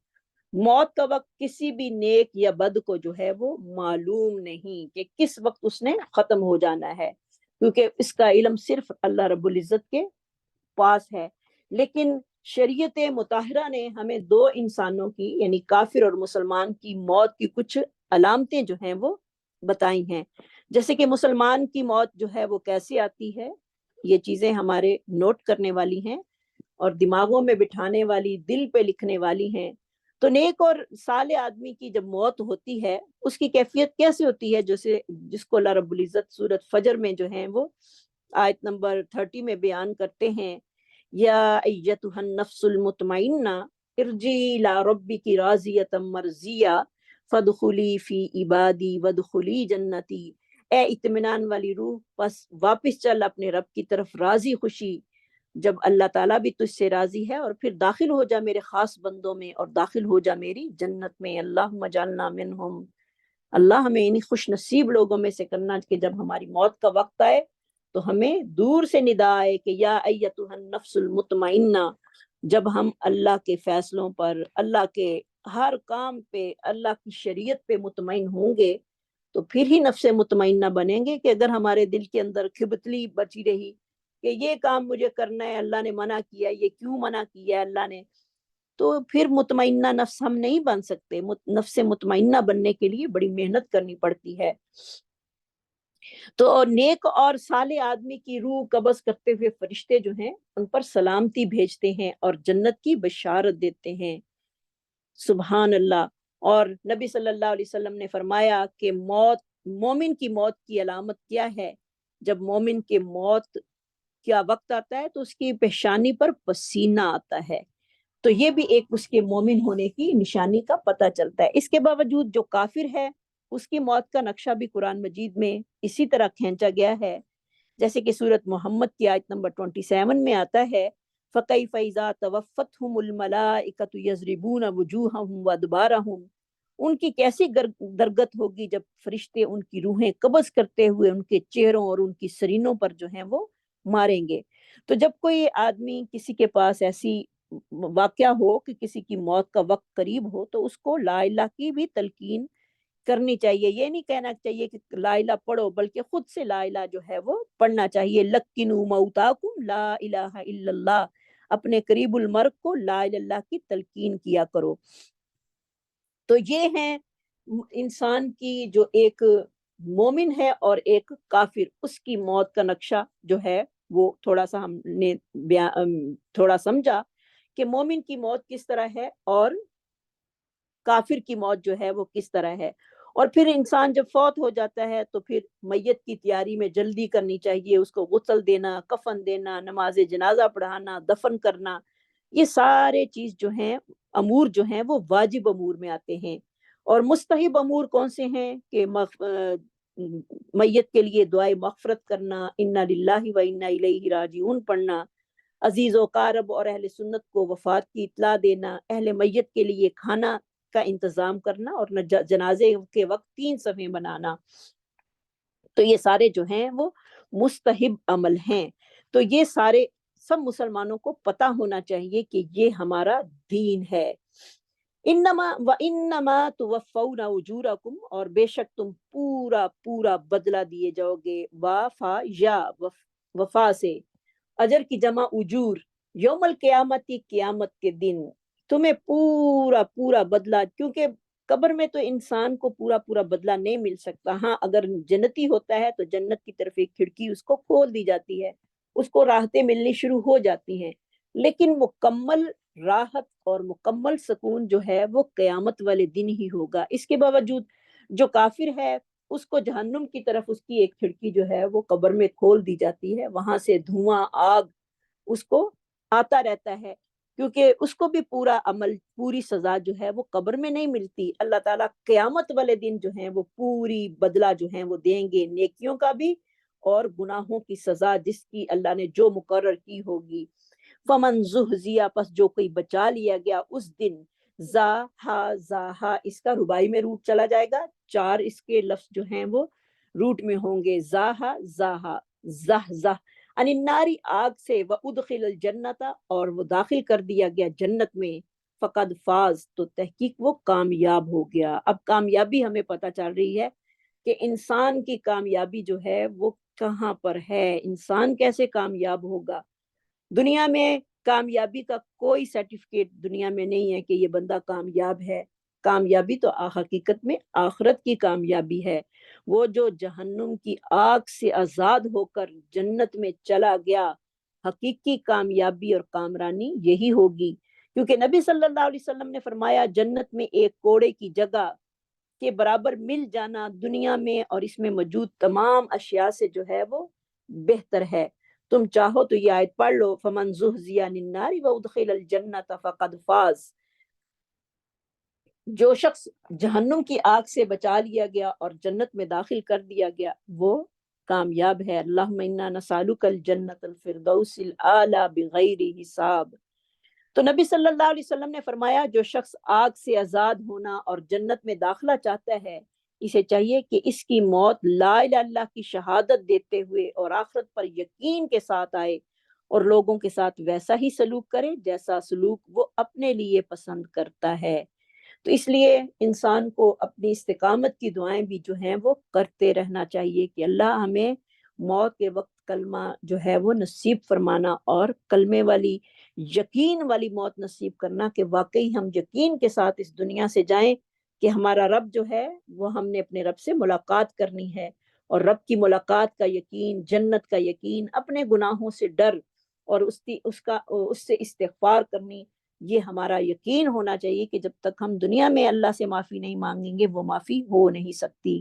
موت کا وقت کسی بھی نیک یا بد کو جو ہے وہ معلوم نہیں کہ کس وقت اس نے ختم ہو جانا ہے، کیونکہ اس کا علم صرف اللہ رب العزت کے پاس ہے۔ لیکن شریعت مطہرہ نے ہمیں دو انسانوں کی یعنی کافر اور مسلمان کی موت کی کچھ علامتیں جو ہیں وہ بتائی ہیں، جیسے کہ مسلمان کی موت جو ہے وہ کیسے آتی ہے، یہ چیزیں ہمارے نوٹ کرنے والی ہیں اور دماغوں میں بٹھانے والی، دل پہ لکھنے والی ہیں۔ تو نیک اور صالح آدمی کی جب موت ہوتی ہے اس کی کیفیت کیسے ہوتی ہے، جس کو اللہ رب العزت سورۃ فجر میں جو ہیں وہ آیت نمبر 30 میں بیان کرتے ہیں، یا ایتھا النفس المطمئنہ ارجعی الی ربک راضیۃ مرضیہ فادخلی فی عبادی وادخلی جنتی، اے اطمینان والی روح بس واپس چل اپنے رب کی طرف راضی خوشی، جب اللہ تعالیٰ بھی تجھ سے راضی ہے، اور پھر داخل ہو جا میرے خاص بندوں میں اور داخل ہو جا میری جنت میں۔ اللہم اجعلنا منہم، اللہ ہمیں انہی خوش نصیب لوگوں میں سے کرنا کہ جب ہماری موت کا وقت آئے تو ہمیں دور سے ندا آئے کہ یا ایتھا النفس المطمئنہ، جب ہم اللہ کے فیصلوں پر، اللہ کے ہر کام پہ، اللہ کی شریعت پہ مطمئن ہوں گے تو پھر ہی نفس مطمئنہ بنیں گے۔ کہ اگر ہمارے دل کے اندر کھبتلی بچی رہی کہ یہ کام مجھے کرنا ہے، اللہ نے منع کیا، یہ کیوں منع کیا ہے اللہ نے، تو پھر مطمئنہ نفس ہم نہیں بن سکتے۔ نفس مطمئنہ بننے کے لیے بڑی محنت کرنی پڑتی ہے۔ تو نیک اور صالح آدمی کی روح قبض کرتے ہوئے فرشتے جو ہیں ان پر سلامتی بھیجتے ہیں اور جنت کی بشارت دیتے ہیں۔ سبحان اللہ۔ اور نبی صلی اللہ علیہ وسلم نے فرمایا کہ مومن کی موت کی علامت کیا ہے؟ جب مومن کے موت کیا وقت آتا ہے تو اس کی پیشانی پر پسینہ آتا ہے، تو یہ بھی ایک اس کے مومن ہونے کی نشانی کا پتہ چلتا ہے۔ اس کے باوجود جو کافر ہے اس کی موت کا نقشہ بھی قرآن مجید میں اسی طرح کھینچا گیا ہے، جیسے کہ سورۃ محمد کی آیت نمبر 27 میں آتا ہے، فَكَيْفَ إِذَا تَوَفَّتْهُمُ الْمَلَائِكَةُ يَضْرِبُونَ وُجُوهَهُمْ وَأَدْبَارَهُمْ، ان کی کیسی درگت ہوگی جب فرشتے ان کی روحیں قبض کرتے ہوئے ان کے چہروں اور ان کی سرینوں پر جو ہیں وہ ماریں گے۔ تو جب کوئی آدمی کسی کے پاس ایسی واقعہ ہو کہ کسی کی موت کا وقت قریب ہو تو اس کو لا الہ کی بھی تلقین کرنی چاہیے۔ یہ نہیں کہنا چاہیے کہ لا الہ پڑھو، بلکہ خود سے لا الہ جو ہے وہ پڑھنا چاہیے۔ لَقِّنُوا مَوْتَاكُمْ لا الہ الا اللہ، اپنے قریب المرگ کو لا الہ الا اللہ کی تلقین کیا کرو۔ تو یہ ہیں انسان کی جو ایک مومن ہے اور ایک کافر، اس کی موت کا نقشہ جو ہے وہ تھوڑا سا ہم نے تھوڑا سمجھا کہ مومن کی موت کس طرح ہے اور کافر کی موت جو ہے وہ کس طرح ہے۔ اور پھر انسان جب فوت ہو جاتا ہے تو پھر میت کی تیاری میں جلدی کرنی چاہیے، اس کو غسل دینا، کفن دینا، نماز جنازہ پڑھانا، دفن کرنا، یہ سارے چیز جو ہیں امور جو ہیں وہ واجب امور میں آتے ہیں۔ اور مستحب امور کون سے ہیں کہ میت کے لیے دعائے مغفرت کرنا، انا للہ و انا الیہ راجعون پڑھنا، عزیز و قارب اور اہل سنت کو وفات کی اطلاع دینا، اہل میت کے لیے کھانا کا انتظام کرنا، اور جنازے کے وقت 3 صفیں بنانا۔ تو یہ سارے جو ہیں وہ مستحب عمل ہیں۔ تو یہ سارے سب مسلمانوں کو پتہ ہونا چاہیے کہ یہ ہمارا دین ہے۔ انما و انما توفون اجورکم، اور بے شک تم پورا پورا بدلہ دیے جاؤ گے، وفا یا وفا سے اجر کی جمع اجور، یوم القیامت قیامت کے دن تمہیں پورا پورا بدلہ، کیونکہ قبر میں تو انسان کو پورا پورا بدلہ نہیں مل سکتا۔ ہاں اگر جنتی ہوتا ہے تو جنت کی طرف ایک کھڑکی اس کو کھول دی جاتی ہے، اس کو راحتیں ملنی شروع ہو جاتی ہیں، لیکن مکمل راحت اور مکمل سکون جو ہے وہ قیامت والے دن ہی ہوگا۔ اس کے باوجود جو کافر ہے اس کو جہنم کی طرف اس کی ایک کھڑکی جو ہے وہ قبر میں کھول دی جاتی ہے، وہاں سے دھواں آگ اس کو آتا رہتا ہے، کیونکہ اس کو بھی پورا عمل پوری سزا جو ہے وہ قبر میں نہیں ملتی۔ اللہ تعالیٰ قیامت والے دن جو ہیں وہ پوری بدلہ جو ہیں وہ دیں گے، نیکیوں کا بھی اور گناہوں کی سزا جس کی اللہ نے جو مقرر کی ہوگی۔ فمن زحزیا، پس جو کوئی بچا لیا گیا اس دن، زاہا اس کا ربائی میں روٹ چلا جائے گا، چار اس کے لفظ جو ہیں وہ روٹ میں ہوں گے، زاہا زہ ان الناری آگ سے، وادخل الجنت اور وہ داخل کر دیا گیا جنت میں، فقد فاز تو تحقیق وہ کامیاب ہو گیا۔ اب کامیابی ہمیں پتہ چل رہی ہے کہ انسان کی کامیابی جو ہے وہ کہاں پر ہے، انسان کیسے کامیاب ہوگا۔ دنیا میں کامیابی کا کوئی سرٹیفکیٹ دنیا میں نہیں ہے کہ یہ بندہ کامیاب ہے۔ کامیابی تو حقیقت میں آخرت کی کامیابی ہے، وہ جو جہنم کی آگ سے آزاد ہو کر جنت میں چلا گیا، حقیقی کامیابی اور کامرانی یہی ہوگی، کیونکہ نبی صلی اللہ علیہ وسلم نے فرمایا جنت میں ایک کوڑے کی جگہ کے برابر مل جانا دنیا میں اور اس میں موجود تمام اشیاء سے جو ہے وہ بہتر ہے۔ تم چاہو تو یہ آیت پڑھ لو، فمن زحزح عن النار وادخل الجنت فقد فاز، جو شخص جہنم کی آگ سے بچا لیا گیا اور جنت میں داخل کر دیا گیا وہ کامیاب ہے۔ اللہم انا نسألک الجنت الفردوس الاعلی بغیر حساب۔ تو نبی صلی اللہ علیہ وسلم نے فرمایا جو شخص آگ سے آزاد ہونا اور جنت میں داخلہ چاہتا ہے، اسے چاہیے کہ اس کی موت لا الہ الا اللہ کی شہادت دیتے ہوئے اور آخرت پر یقین کے ساتھ آئے اور لوگوں کے ساتھ ویسا ہی سلوک کرے جیسا سلوک وہ اپنے لیے پسند کرتا ہے۔ تو اس لیے انسان کو اپنی استقامت کی دعائیں بھی جو ہیں وہ کرتے رہنا چاہیے کہ اللہ ہمیں موت کے وقت کلمہ جو ہے وہ نصیب فرمانا اور کلمے والی یقین والی موت نصیب کرنا کہ واقعی ہم یقین کے ساتھ اس دنیا سے جائیں کہ ہمارا رب جو ہے وہ ہم نے اپنے رب سے ملاقات کرنی ہے، اور رب کی ملاقات کا یقین، جنت کا یقین، اپنے گناہوں سے ڈر اور اس سے استغفار کرنی، یہ ہمارا یقین ہونا چاہیے کہ جب تک ہم دنیا میں اللہ سے معافی نہیں مانگیں گے وہ معافی ہو نہیں سکتی۔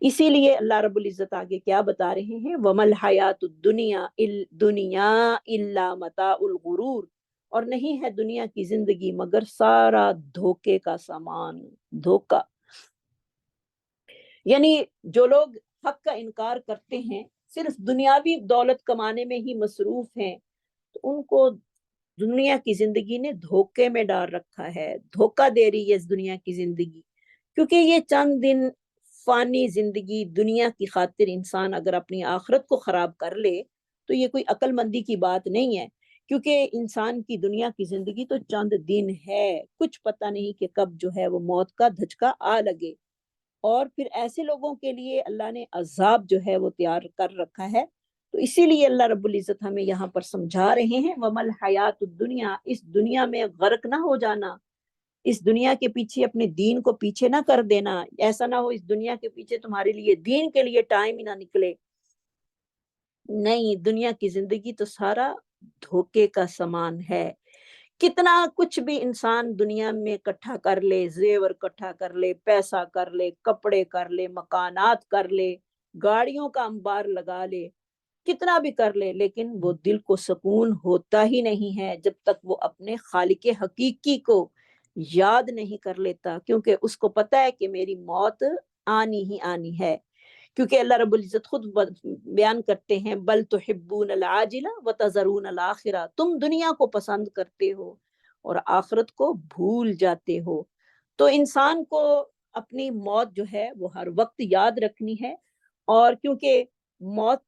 اسی لیے اللہ رب العزت آگے کیا بتا رہے ہیں، وَمَا الْحَيَاةُ الدُّنْيَا إِلَّا مَتَاعُ الْغُرُورِ، اور نہیں ہے دنیا کی زندگی مگر سارا دھوکے کا سامان، دھوکا۔ یعنی جو لوگ حق کا انکار کرتے ہیں، صرف دنیاوی دولت کمانے میں ہی مصروف ہیں، تو ان کو دنیا کی زندگی نے دھوکے میں ڈال رکھا ہے، دھوکا دے رہی ہے اس دنیا کی زندگی، کیونکہ یہ چند دن فانی زندگی دنیا کی خاطر انسان اگر اپنی آخرت کو خراب کر لے تو یہ کوئی عقل مندی کی بات نہیں ہے، کیونکہ انسان کی دنیا کی زندگی تو چند دن ہے، کچھ پتہ نہیں کہ کب جو ہے وہ موت کا دھچکا آ لگے، اور پھر ایسے لوگوں کے لیے اللہ نے عذاب جو ہے وہ تیار کر رکھا ہے۔ تو اسی لیے اللہ رب العزت ہمیں یہاں پر سمجھا رہے ہیں وَمَا الْحَيَاةُ الدُّنْيَا، اس دنیا میں غرق نہ ہو جانا، اس دنیا کے پیچھے اپنے دین کو پیچھے نہ کر دینا، ایسا نہ ہو اس دنیا کے پیچھے تمہارے لیے دین کے لیے ٹائم ہی نہ نکلے۔ نہیں، دنیا کی زندگی تو سارا دھوکے کا سامان ہے، کتنا کچھ بھی انسان دنیا میں اکٹھا کر لے، زیور اکٹھا کر لے، پیسہ کر لے، کپڑے کر لے، مکانات کر لے، گاڑیوں کا انبار لگا لے، کتنا بھی کر لے، لیکن وہ دل کو سکون ہوتا ہی نہیں ہے جب تک وہ اپنے خالق حقیقی کو یاد نہیں کر لیتا، کیونکہ اس کو پتہ ہے کہ میری موت آنی ہی آنی ہے، کیونکہ اللہ رب العزت خود بیان کرتے ہیں بل تحبون العاجلہ وتذرون الآخرہ، تم دنیا کو پسند کرتے ہو اور آخرت کو بھول جاتے ہو۔ تو انسان کو اپنی موت جو ہے وہ ہر وقت یاد رکھنی ہے، اور کیونکہ موت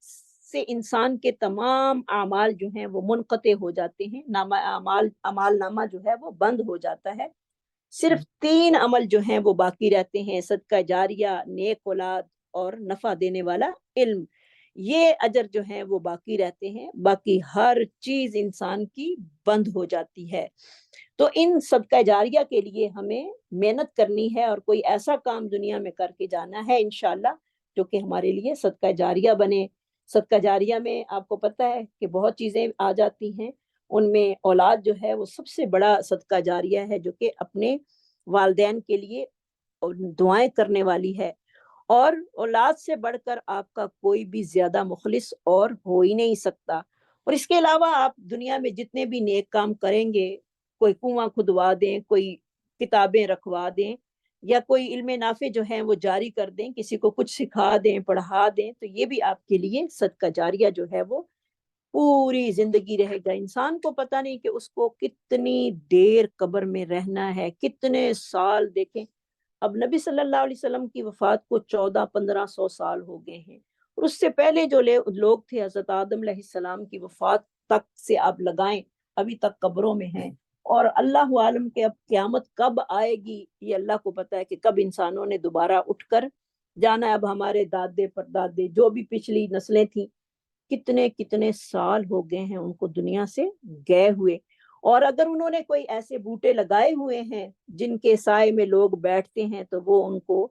سے انسان کے تمام اعمال جو ہیں وہ منقطع ہو جاتے ہیں، اعمال نامہ جو ہے وہ بند ہو جاتا ہے۔ صرف 3 عمل جو ہیں وہ باقی رہتے ہیں، صدقہ جاریہ، نیک اولاد اور نفع دینے والا علم۔ یہ اجر جو ہیں وہ باقی رہتے ہیں، باقی ہر چیز انسان کی بند ہو جاتی ہے۔ تو ان صدقہ جاریہ کے لیے ہمیں محنت کرنی ہے اور کوئی ایسا کام دنیا میں کر کے جانا ہے انشاءاللہ جو کہ ہمارے لیے صدقہ جاریہ بنے۔ صدقہ جاریہ میں آپ کو پتہ ہے کہ بہت چیزیں آ جاتی ہیں، ان میں اولاد جو ہے وہ سب سے بڑا صدقہ جاریہ ہے، جو کہ اپنے والدین کے لیے دعائیں کرنے والی ہے، اور اولاد سے بڑھ کر آپ کا کوئی بھی زیادہ مخلص اور ہو ہی نہیں سکتا۔ اور اس کے علاوہ آپ دنیا میں جتنے بھی نیک کام کریں گے، کوئی کنواں کھدوا دیں، کوئی کتابیں رکھوا دیں، یا کوئی علم نافع جو ہیں وہ جاری کر دیں، کسی کو کچھ سکھا دیں، پڑھا دیں، تو یہ بھی آپ کے لیے صدقہ جاریہ جو ہے وہ پوری زندگی رہے گا۔ انسان کو پتہ نہیں کہ اس کو کتنی دیر قبر میں رہنا ہے، کتنے سال۔ دیکھیں اب نبی صلی اللہ علیہ وسلم کی وفات کو 1400-1500 سال ہو گئے ہیں، اور اس سے پہلے جو لوگ تھے حضرت آدم علیہ السلام کی وفات تک سے آپ لگائیں، ابھی تک قبروں میں ہیں۔ اور اللہ عالم کہ اب قیامت کب آئے گی، یہ اللہ کو پتہ ہے کہ کب انسانوں نے دوبارہ اٹھ کر جانا ہے۔ اب ہمارے دادے پردادے جو بھی پچھلی نسلیں تھیں، کتنے کتنے سال ہو گئے ہیں ان کو دنیا سے گئے ہوئے، اور اگر انہوں نے کوئی ایسے بوٹے لگائے ہوئے ہیں جن کے سائے میں لوگ بیٹھتے ہیں تو وہ ان کو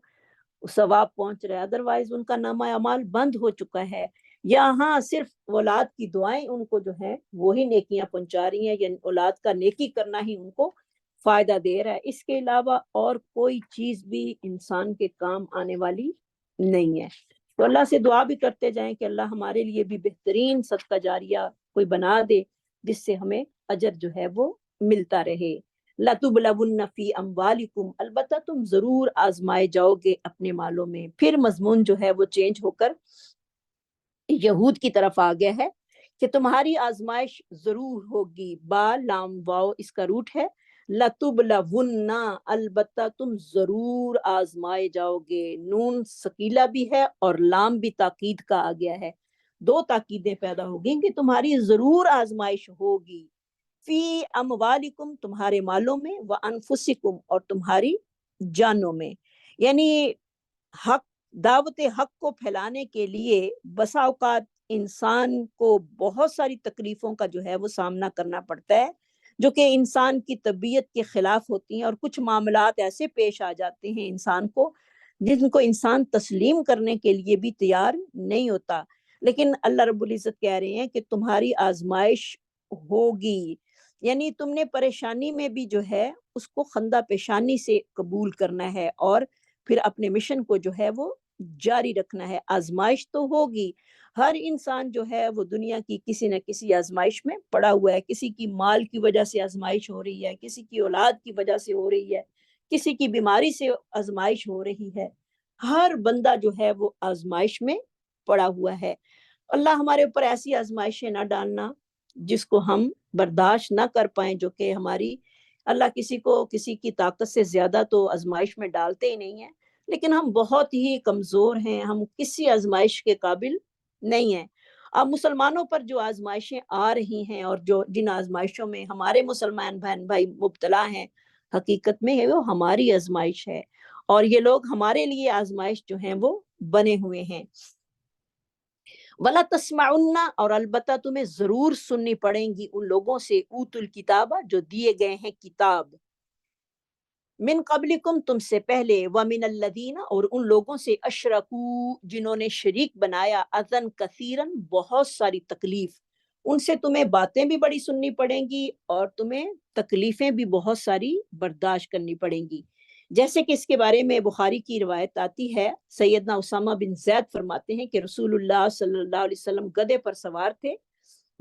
ثواب پہنچ رہا ہے، ادروائز ان کا نامہ اعمال بند ہو چکا ہے۔ یا ہاں صرف اولاد کی دعائیں ان کو جو ہیں وہی نیکیاں پہنچا رہی ہیں، یا اولاد کا نیکی کرنا ہی ان کو فائدہ دے رہا ہے، اس کے علاوہ اور کوئی چیز بھی انسان کے کام آنے والی نہیں ہے۔ تو اللہ سے دعا بھی کرتے جائیں کہ اللہ ہمارے لیے بھی بہترین صدقہ جاریہ کوئی بنا دے، جس سے ہمیں اجر جو ہے وہ ملتا رہے۔ لَتُبْلَوُنَّ فِي أَمْوَالِكُمْ، البتہ تم ضرور آزمائے جاؤ گے اپنے مالوں میں۔ پھر مضمون جو ہے وہ چینج ہو کر یہود کی طرف آ گیا ہے کہ تمہاری آزمائش ضرور ہوگی۔ با لام واو اس کا روٹ ہے، لَتُبْلَوُنَّ، البتہ تم ضرور آزمائے جاؤ گے۔ نون ثقیلہ بھی ہے اور لام بھی تاکید کا آ گیا ہے، 2 تاکیدیں پیدا ہوگی کہ تمہاری ضرور آزمائش ہوگی۔ فی اموالکم، تمہارے مالوں میں، وانفسکم، اور تمہاری جانوں میں۔ یعنی حق، دعوت حق کو پھیلانے کے لیے بسا اوقات انسان کو بہت ساری تکلیفوں کا جو ہے وہ سامنا کرنا پڑتا ہے، جو کہ انسان کی طبیعت کے خلاف ہوتی ہیں، اور کچھ معاملات ایسے پیش آ جاتے ہیں انسان کو جن کو انسان تسلیم کرنے کے لیے بھی تیار نہیں ہوتا۔ لیکن اللہ رب العزت کہہ رہے ہیں کہ تمہاری آزمائش ہوگی، یعنی تم نے پریشانی میں بھی جو ہے اس کو خندہ پیشانی سے قبول کرنا ہے، اور پھر اپنے مشن کو جو ہے وہ جاری رکھنا ہے۔ آزمائش تو ہوگی، ہر انسان جو ہے وہ دنیا کی کسی نہ کسی آزمائش میں پڑا ہوا ہے۔ کسی کی مال کی وجہ سے آزمائش ہو رہی ہے، کسی کی اولاد کی وجہ سے ہو رہی ہے، کسی کی بیماری سے آزمائش ہو رہی ہے۔ ہر بندہ جو ہے وہ آزمائش میں پڑا ہوا ہے۔ اللہ ہمارے اوپر ایسی آزمائشیں نہ ڈالنا جس کو ہم برداشت نہ کر پائیں، جو کہ ہماری، اللہ کسی کو کسی کی طاقت سے زیادہ تو آزمائش میں ڈالتے ہی نہیں ہیں، لیکن ہم بہت ہی کمزور ہیں، ہم کسی آزمائش کے قابل نہیں ہیں۔ اب مسلمانوں پر جو آزمائشیں آ رہی ہیں اور جن آزمائشوں میں ہمارے مسلمان بہن بھائی مبتلا ہیں، حقیقت میں وہ ہماری آزمائش ہے، اور یہ لوگ ہمارے لیے آزمائش جو ہیں وہ بنے ہوئے ہیں۔ وَلَا تَسْمَعُنَّ، اور البتہ تمہیں ضرور سننی پڑیں گی ان لوگوں سے، اوت الکتاب، جو دیے گئے ہیں کتاب، من قبلکم، تم سے پہلے، وَمِنَ الَّذِينَ، اور ان لوگوں سے، اشرکو، جنہوں نے شریک بنایا، اذًا کثیرًا، بہت ساری تکلیف، ان سے تمہیں باتیں بھی بڑی سننی پڑیں گی اور تمہیں تکلیفیں بھی بہت ساری برداشت کرنی پڑیں گی۔ جیسے کہ اس کے بارے میں بخاری کی روایت آتی ہے، سیدنا اسامہ بن زید فرماتے ہیں کہ رسول اللہ صلی اللہ علیہ وسلم گدھے پر سوار تھے،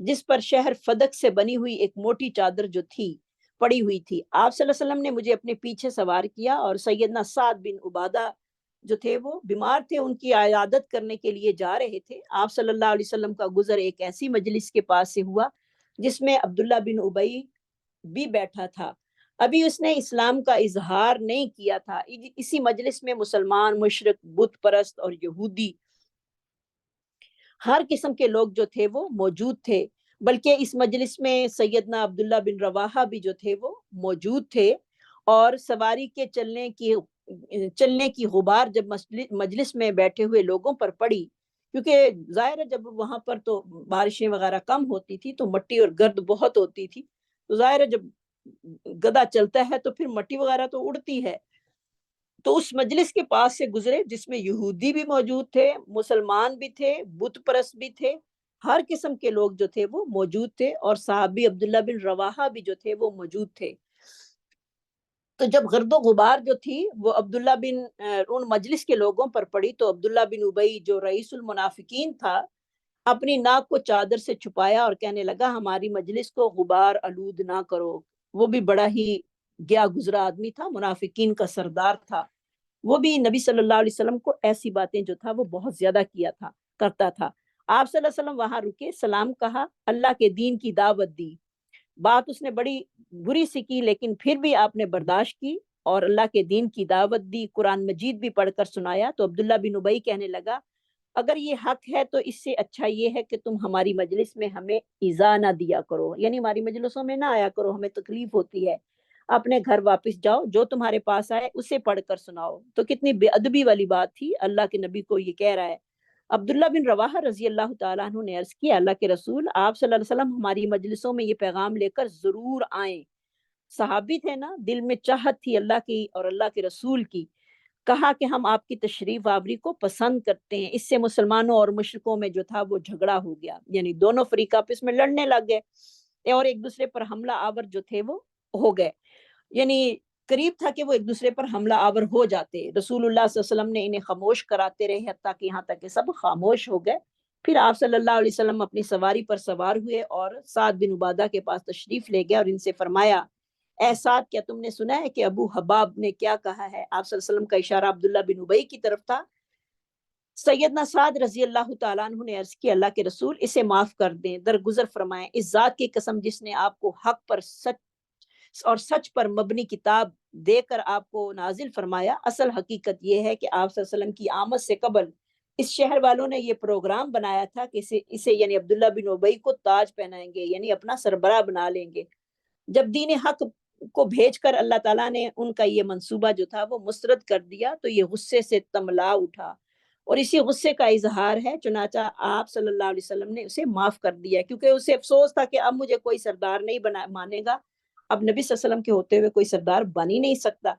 جس پر شہر فدق سے بنی ہوئی ایک موٹی چادر جو تھی پڑی ہوئی تھی۔ آپ صلی اللہ علیہ وسلم نے مجھے اپنے پیچھے سوار کیا، اور سیدنا سعد بن عبادہ جو تھے وہ بیمار تھے، ان کی عیادت کرنے کے لیے جا رہے تھے۔ آپ صلی اللہ علیہ وسلم کا گزر ایک ایسی مجلس کے پاس سے ہوا جس میں عبداللہ بن ابی بھی بیٹھا تھا۔ ابھی اس نے اسلام کا اظہار نہیں کیا تھا۔ اسی مجلس میں مسلمان، مشرک، بت پرست اور یہودی ہر قسم کے لوگ جو تھے وہ موجود تھے، بلکہ اس مجلس میں سیدنا عبداللہ بن رواحہ بھی جو تھے وہ موجود تھے، اور سواری کے چلنے کی غبار جب مجلس میں بیٹھے ہوئے لوگوں پر پڑی، کیونکہ ظاہر ہے جب وہاں پر تو بارشیں وغیرہ کم ہوتی تھی تو مٹی اور گرد بہت ہوتی تھی، تو ظاہر ہے جب گدا چلتا ہے تو پھر مٹی وغیرہ تو اڑتی ہے، تو اس مجلس کے پاس سے گزرے جس میں یہودی بھی موجود تھے، مسلمان بھی تھے، بت پرست بھی تھے، ہر قسم کے لوگ جو تھے وہ موجود تھے، اور صحابی عبداللہ بن رواحہ بھی جو تھے وہ موجود تھے۔ تو جب گرد و غبار جو تھی وہ عبداللہ بن ان مجلس کے لوگوں پر پڑی، تو عبداللہ بن ابی جو رئیس المنافقین تھا، اپنی ناک کو چادر سے چھپایا اور کہنے لگا ہماری مجلس کو غبار آلود نہ کرو۔ وہ بھی بڑا ہی گیا گزرا آدمی تھا، منافقین کا سردار تھا، وہ بھی نبی صلی اللہ علیہ وسلم کو ایسی باتیں جو تھا وہ بہت زیادہ کرتا تھا۔ آپ صلی اللہ علیہ وسلم وہاں رکے، سلام کہا، اللہ کے دین کی دعوت دی۔ بات اس نے بڑی بری سی کی، لیکن پھر بھی آپ نے برداشت کی اور اللہ کے دین کی دعوت دی، قرآن مجید بھی پڑھ کر سنایا۔ تو عبداللہ بن ابی کہنے لگا اگر یہ حق ہے تو اس سے اچھا یہ ہے کہ تم ہماری مجلس میں ہمیں ایذا نہ دیا کرو، یعنی ہماری مجلسوں میں نہ آیا کرو، ہمیں تکلیف ہوتی ہے، اپنے گھر واپس جاؤ، جو تمہارے پاس آئے اسے پڑھ کر سناؤ۔ تو کتنی بے ادبی والی بات تھی، اللہ کے نبی کو یہ کہہ رہا ہے۔ عبداللہ بن رواحہ رضی اللہ تعالیٰ عنہ نے عرض کیا اللہ کے رسول، آپ صلی اللہ علیہ وسلم ہماری مجلسوں میں یہ پیغام لے کر ضرور آئیں۔ صحابی تھے نا، دل میں چاہت تھی اللہ کی اور اللہ کے رسول کی، کہا کہ ہم آپ کی تشریف آوری کو پسند کرتے ہیں۔ اس سے مسلمانوں اور مشرکوں میں جو تھا وہ جھگڑا ہو گیا، یعنی دونوں فریق آپس میں لڑنے لگ گئے اور ایک دوسرے پر حملہ آور جو تھے وہ ہو گئے، یعنی قریب تھا کہ وہ ایک دوسرے پر حملہ آور ہو جاتے۔ رسول اللہ صلی اللہ علیہ وسلم نے انہیں خاموش کراتے رہے، حتیٰ کہ یہاں تک کہ سب خاموش ہو گئے۔ پھر آپ صلی اللہ علیہ وسلم اپنی سواری پر سوار ہوئے اور سعد بن عبادہ کے پاس تشریف لے گئے اور ان سے فرمایا اے سعد، کیا تم نے سنا ہے کہ ابو حباب نے کیا کہا ہے؟ آپ صلی اللہ علیہ وسلم کا اشارہ عبداللہ بن ابی کی طرف تھا۔ سیدنا سعد رضی اللہ تعالیٰ عنہ نے عرض کی اللہ کے رسول اسے معاف کر دیں، درگزر فرمائیں، اس ذات کی قسم جس نے آپ کو حق پر سچ پر مبنی کتاب دے کر آپ کو نازل فرمایا، اصل حقیقت یہ ہے کہ آپ صلی اللہ علیہ وسلم کی آمد سے قبل اس شہر والوں نے یہ پروگرام بنایا تھا کہ اسے یعنی عبداللہ بن ابی کو تاج پہنائیں گے، یعنی اپنا سربراہ بنا لیں گے۔ جب دین حق کو بھیج کر اللہ تعالیٰ نے ان کا یہ منصوبہ جو تھا وہ مسترد کر دیا تو یہ غصے سے تملا اٹھا اور اسی غصے کا اظہار ہے، چنانچہ آپ صلی اللہ علیہ وسلم نے اسے معاف کر دیا، کیونکہ اسے افسوس تھا کہ اب مجھے کوئی سردار نہیں مانے گا، اب نبی صلی اللہ علیہ وسلم کے ہوتے ہوئے کوئی سردار بن ہی نہیں سکتا،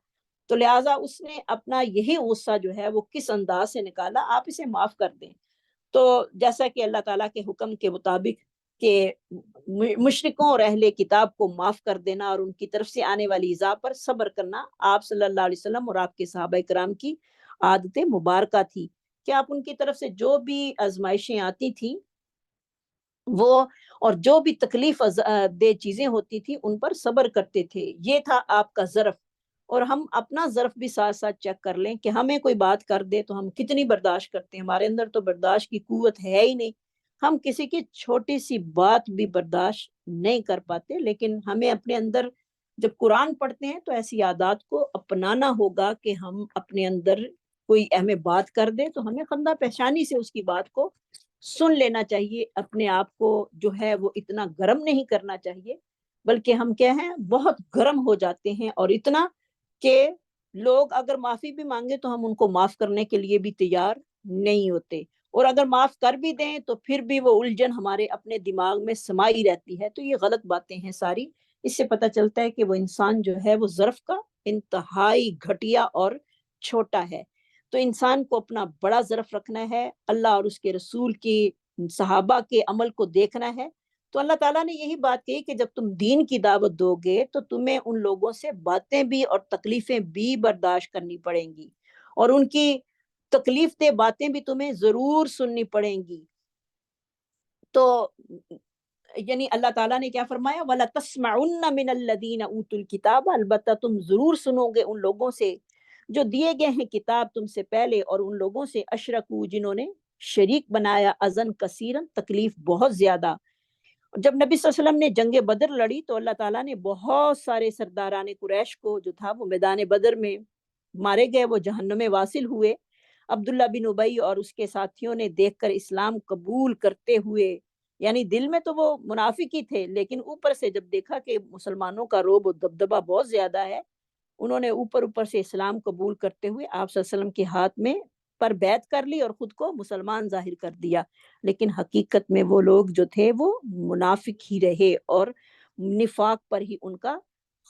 تو لہٰذا اس نے اپنا یہی غصہ جو ہے وہ کس انداز سے نکالا، آپ اسے معاف کر دیں۔ تو جیسا کہ اللہ تعالیٰ کے حکم کے مطابق کہ مشرکوں اور اہل کتاب کو معاف کر دینا اور ان کی طرف سے آنے والی ایذا پر صبر کرنا آپ صلی اللہ علیہ وسلم اور آپ کے صحابہ کرام کی عادت مبارکہ تھی، کہ آپ ان کی طرف سے جو بھی آزمائشیں آتی تھیں وہ اور جو بھی تکلیف دہ چیزیں ہوتی تھی ان پر صبر کرتے تھے، یہ تھا آپ کا ظرف۔ اور ہم اپنا ظرف بھی ساتھ ساتھ چیک کر لیں کہ ہمیں کوئی بات کر دے تو ہم کتنی برداشت کرتے ہیں، ہمارے اندر تو برداشت کی قوت ہے ہی نہیں، ہم کسی کی چھوٹی سی بات بھی برداشت نہیں کر پاتے، لیکن ہمیں اپنے اندر جب قرآن پڑھتے ہیں تو ایسی عادات کو اپنانا ہوگا کہ ہم اپنے اندر کوئی ہمیں بات کر دے تو ہمیں خندہ پیشانی سے اس کی بات کو سن لینا چاہیے، اپنے آپ کو جو ہے وہ اتنا گرم نہیں کرنا چاہیے، بلکہ ہم کیا ہیں بہت گرم ہو جاتے ہیں، اور اتنا کہ لوگ اگر معافی بھی مانگے تو ہم ان کو معاف کرنے کے لیے بھی تیار نہیں ہوتے، اور اگر معاف کر بھی دیں تو پھر بھی وہ الجھن ہمارے اپنے دماغ میں سمائی رہتی ہے، تو یہ غلط باتیں ہیں ساری۔ اس سے پتہ چلتا ہے کہ وہ انسان جو ہے وہ ظرف کا انتہائی گھٹیا اور چھوٹا ہے۔ تو انسان کو اپنا بڑا ظرف رکھنا ہے، اللہ اور اس کے رسول کی صحابہ کے عمل کو دیکھنا ہے۔ تو اللہ تعالیٰ نے یہی بات کہی کہ جب تم دین کی دعوت دو گے تو تمہیں ان لوگوں سے باتیں بھی اور تکلیفیں بھی برداشت کرنی پڑیں گی، اور ان کی تکلیف دہ باتیں بھی تمہیں ضرور سننی پڑیں گی۔ تو یعنی اللہ تعالیٰ نے کیا فرمایا وَلَتَسْمَعُنَّ مِنَ الَّذِينَ أُوتُوا الْكِتَابَ، البتہ تم ضرور سنو گے ان لوگوں سے جو دیے گئے ہیں کتاب تم سے پہلے، اور ان لوگوں سے اشرکو جنہوں نے شریک بنایا اذًا کثیرا، تکلیف بہت زیادہ۔ جب نبی صلی اللہ علیہ وسلم نے جنگ بدر لڑی تو اللہ تعالیٰ نے بہت سارے سرداران قریش کو جو تھا وہ میدان بدر میں مارے گئے، وہ جہنم میں واصل ہوئے۔ عبداللہ بن ابی اور اس کے ساتھیوں نے دیکھ کر اسلام قبول کرتے ہوئے، یعنی دل میں تو وہ منافق ہی تھے، لیکن اوپر سے جب دیکھا کہ مسلمانوں کا رعب و دبدبہ بہت زیادہ ہے، انہوں نے اوپر سے اسلام قبول کرتے ہوئے آپ صلی اللہ علیہ وسلم کے ہاتھ میں پر بیعت کر لی اور خود کو مسلمان ظاہر کر دیا، لیکن حقیقت میں وہ لوگ جو تھے وہ منافق ہی رہے اور نفاق پر ہی ان کا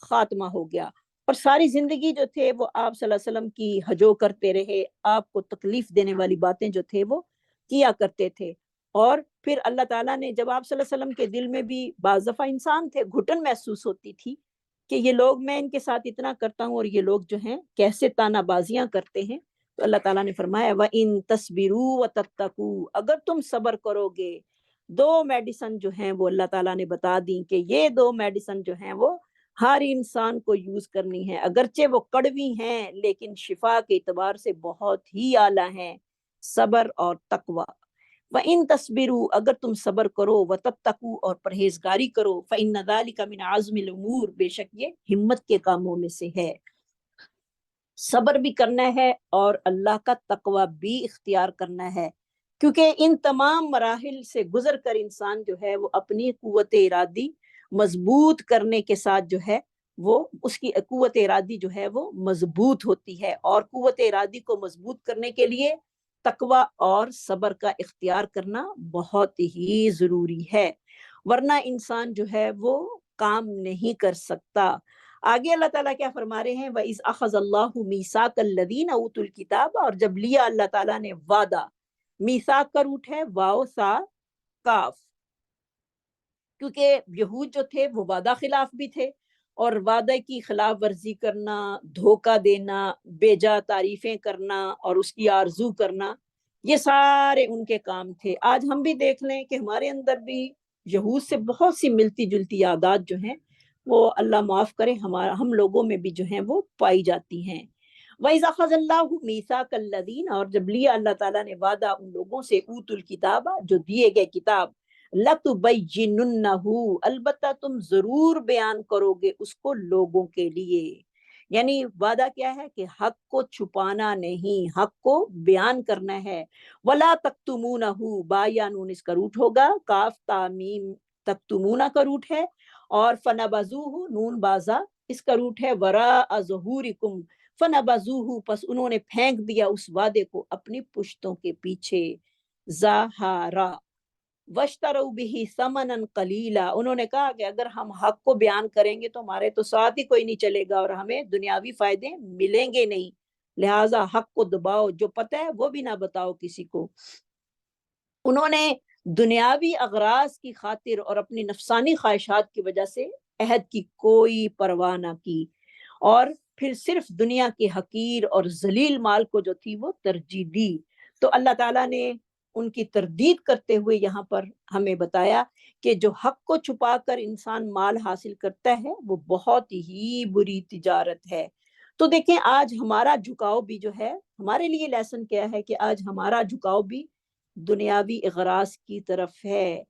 خاتمہ ہو گیا، اور ساری زندگی جو تھے وہ آپ صلی اللہ علیہ وسلم کی ہجو کرتے رہے، آپ کو تکلیف دینے والی باتیں جو تھے وہ کیا کرتے تھے۔ اور پھر اللہ تعالیٰ نے جب آپ صلی اللہ علیہ وسلم کے دل میں بھی بعض دفعہ انسان تھے گھٹن محسوس ہوتی تھی کہ یہ لوگ، میں ان کے ساتھ اتنا کرتا ہوں اور یہ لوگ جو ہیں کیسے تانا بازیاں کرتے ہیں، تو اللہ تعالیٰ نے فرمایا وَإِن تَصْبِرُوا وَتَتَّقُوا، اگر تم صبر کرو گے۔ دو میڈیسن جو ہیں وہ اللہ تعالیٰ نے بتا دی کہ یہ دو میڈیسن جو ہیں وہ ہر انسان کو یوز کرنی ہے، اگرچہ وہ کڑوی ہیں لیکن شفا کے اعتبار سے بہت ہی اعلیٰ ہیں، صبر اور تقوی۔ وَإِن تَصْبِرُوا، اگر تم صبر کرو، وَتَتَّقُوا، اور پرہیزگاری کرو، فَإِنَّ ذَلِكَ مِنْ عَزْمِ الْأُمُورِ، بے شک یہ ہمت کے کاموں میں سے ہے۔ صبر بھی کرنا ہے اور اللہ کا تقوی بھی اختیار کرنا ہے، کیونکہ ان تمام مراحل سے گزر کر انسان جو ہے وہ اپنی قوت ارادی مضبوط کرنے کے ساتھ جو ہے وہ اس کی قوت ارادی جو ہے وہ مضبوط ہوتی ہے، اور قوت ارادی کو مضبوط کرنے کے لیے تقوی اور صبر کا اختیار کرنا بہت ہی ضروری ہے، ورنہ انسان جو ہے وہ کام نہیں کر سکتا۔ آگے اللہ تعالیٰ کیا فرما رہے ہیں، وَإِذْ أَخَذَ اللَّهُ مِيثَاقَ الَّذِينَ أُوتُوا الْكِتَابَ، اور جب لیا اللہ تعالیٰ نے وعدہ، میثاق کا روٹ ہے واو سا کاف، کیونکہ یہود جو تھے وہ وعدہ خلاف بھی تھے، اور وعدے کی خلاف ورزی کرنا، دھوکہ دینا، بے جا تعریفیں کرنا اور اس کی آرزو کرنا، یہ سارے ان کے کام تھے۔ آج ہم بھی دیکھ لیں کہ ہمارے اندر بھی یہود سے بہت سی ملتی جلتی عادات جو ہیں وہ اللہ معاف کرے ہم لوگوں میں بھی جو ہیں وہ پائی جاتی ہیں۔ وَإِذْ أَخَذَ اللَّهُ مِيثَاقَ الَّذِينَ، اور جب لیا اللہ تعالیٰ نے وعدہ ان لوگوں سے، اوتوا الکتاب، جو دیے گئے کتاب، لَتُبَيِّنُنَّهُ، البتہ تم ضرور بیان کرو گے اس کو لوگوں کے لیے، یعنی وعدہ کیا ہے کہ حق کو چھپانا نہیں، حق کو بیان کرنا ہے۔ وَلَا تَكْتُمُونَهُ، با یا نون اس کا روٹ ہوگا، کاف تامیم تکتمونہ کا روٹ ہے، اور فَنَبَذُوهُ نون بازا اس کا روٹ ہے وَرَاءَ ظُهُورِكُمْ، فَنَبَذُوهُ، پس انہوں نے پھینک دیا اس وعدے کو اپنی پشتوں کے پیچھے، ظَاهَرَا وَاشْتَرَوْا بِهِ ثَمَنًا قَلِيلًا، انہوں نے کہا کہ اگر ہم حق کو بیان کریں گے تو ہمارے تو ساتھ ہی کوئی نہیں چلے گا اور ہمیں دنیاوی فائدے ملیں گے نہیں، لہٰذا حق کو دباؤ، جو پتہ ہے وہ بھی نہ بتاؤ کسی کو۔ انہوں نے دنیاوی اغراض کی خاطر اور اپنی نفسانی خواہشات کی وجہ سے عہد کی کوئی پرواہ نہ کی، اور پھر صرف دنیا کے حقیر اور ذلیل مال کو جو تھی وہ ترجیح دی۔ تو اللہ تعالیٰ نے ان کی تردید کرتے ہوئے یہاں پر ہمیں بتایا کہ جو حق کو چھپا کر انسان مال حاصل کرتا ہے وہ بہت ہی بری تجارت ہے۔ تو دیکھیں آج ہمارا جھکاؤ بھی جو ہے، ہمارے لیے لیسن کیا ہے کہ آج ہمارا جھکاؤ بھی دنیاوی اغراض کی طرف ہے،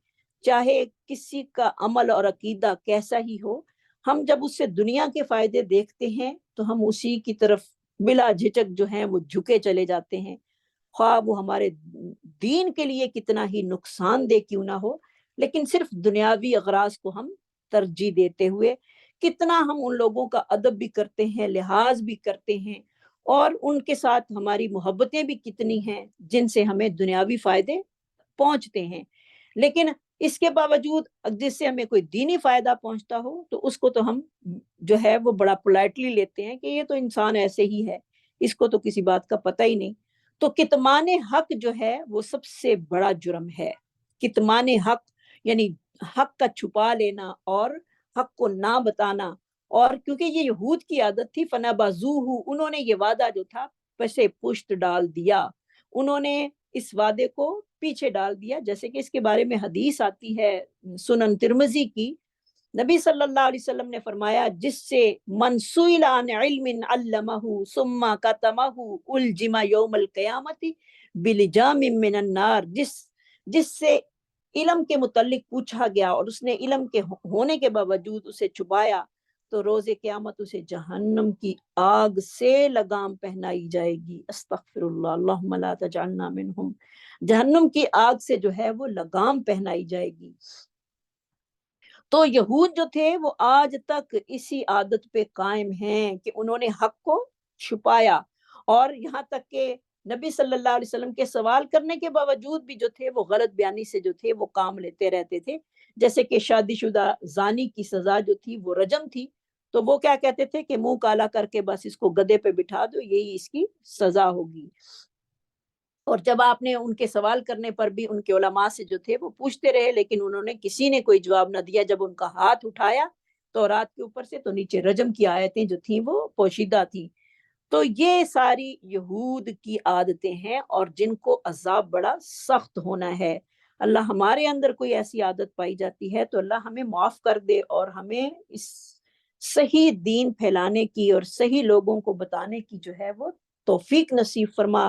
چاہے کسی کا عمل اور عقیدہ کیسا ہی ہو، ہم جب اس سے دنیا کے فائدے دیکھتے ہیں تو ہم اسی کی طرف بلا جھجک جو ہیں وہ جھکے چلے جاتے ہیں، خواہ وہ ہمارے دین کے لیے کتنا ہی نقصان دہ کیوں نہ ہو، لیکن صرف دنیاوی اغراض کو ہم ترجیح دیتے ہوئے کتنا ہم ان لوگوں کا ادب بھی کرتے ہیں، لحاظ بھی کرتے ہیں، اور ان کے ساتھ ہماری محبتیں بھی کتنی ہیں جن سے ہمیں دنیاوی فائدے پہنچتے ہیں، لیکن اس کے باوجود جس سے ہمیں کوئی دینی فائدہ پہنچتا ہو تو اس کو تو ہم جو ہے وہ بڑا پولائٹلی لیتے ہیں کہ یہ تو انسان ایسے ہی ہے، اس کو تو کسی بات کا پتہ ہی نہیں۔ تو کتمان حق جو ہے وہ سب سے بڑا جرم ہے، کتمان حق یعنی حق کا چھپا لینا اور حق کو نہ بتانا، اور کیونکہ یہ یہود کی عادت تھی، فَنَبَذُوهُ، انہوں نے یہ وعدہ جو تھا پسے پشت ڈال دیا، انہوں نے اس وعدے کو پیچھے ڈال دیا، جیسے کہ اس کے بارے میں حدیث آتی ہے سنن ترمذی کی، نبی صلی اللہ علیہ وسلم نے فرمایا جس سے من سئل عن علم علمہ ثم کتمہ الجم یوم القیامت بلجام من النار، جس سے علم کے متعلق پوچھا گیا اور اس نے علم کے ہونے کے باوجود اسے چھپایا تو روز قیامت اسے جہنم کی آگ سے لگام پہنائی جائے گی. استغفر اللہ اللہم لا تجعلنا منہم. جہنم کی آگ سے جو ہے وہ لگام پہنائی جائے گی. تو یہود جو تھے وہ آج تک اسی عادت پہ قائم ہیں کہ انہوں نے حق کو چھپایا، اور یہاں تک کہ نبی صلی اللہ علیہ وسلم کے سوال کرنے کے باوجود بھی جو تھے وہ غلط بیانی سے جو تھے وہ کام لیتے رہتے تھے. جیسے کہ شادی شدہ زانی کی سزا جو تھی وہ رجم تھی، تو وہ کیا کہتے تھے کہ منہ کالا کر کے بس اس کو گدے پہ بٹھا دو، یہی اس کی سزا ہوگی. اور جب آپ نے ان کے سوال کرنے پر بھی ان کے علماء سے جو تھے وہ پوچھتے رہے، لیکن انہوں نے کسی نے کوئی جواب نہ دیا. جب ان کا ہاتھ اٹھایا تو رات کے اوپر سے، تو نیچے رجم کی آیتیں جو تھیں وہ پوشیدہ تھیں. تو یہ ساری یہود کی عادتیں ہیں اور جن کو عذاب بڑا سخت ہونا ہے. اللہ ہمارے اندر کوئی ایسی عادت پائی جاتی ہے تو اللہ ہمیں معاف کر دے اور ہمیں اس صحیح دین پھیلانے کی اور صحیح لوگوں کو بتانے کی جو ہے وہ توفیق نصیب فرما،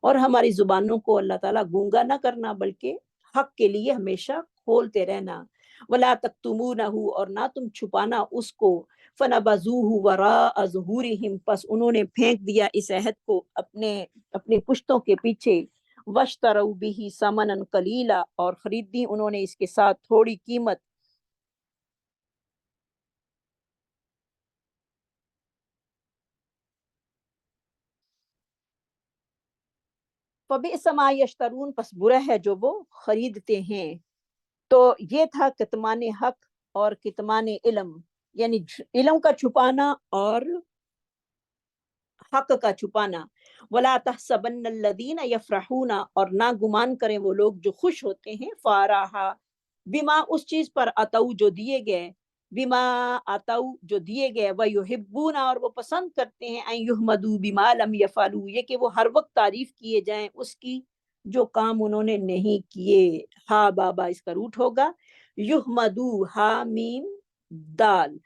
اور ہماری زبانوں کو اللہ تعالیٰ گونگا نہ کرنا بلکہ حق کے لیے ہمیشہ کھولتے رہنا. ولا تکتمونہ، اور نہ تم چھپانا اس کو. فنبذوہ وراء ظہورہم، پس انہوں نے پھینک دیا اس عہد کو اپنے پشتوں کے پیچھے. واشتروا بہ ثمنا قلیلا، اور خریدی انہوں نے اس کے ساتھ تھوڑی قیمت. فبئس ما یشترون، پس برا ہے جو وہ خریدتے ہیں. تو یہ تھا کتمان حق اور کتمان علم، یعنی علم کا چھپانا اور حق کا چھپانا. ولا تحسبن الذین یفرحون، اور نہ گمان کریں وہ لوگ جو خوش ہوتے ہیں. فارحا، بما اس چیز پر، اتو جو دیے گئے، بما اتو جو دیے گئے، ویحبون اور وہ پسند کرتے ہیں، ان یحمدوا بما لم یفعلوا، یہ کہ وہ ہر وقت تعریف کیے جائیں اس کی جو کام انہوں نے نہیں کیے. ہا بابا اس کا روٹ ہوگا یحمدوا، ہا میم دال.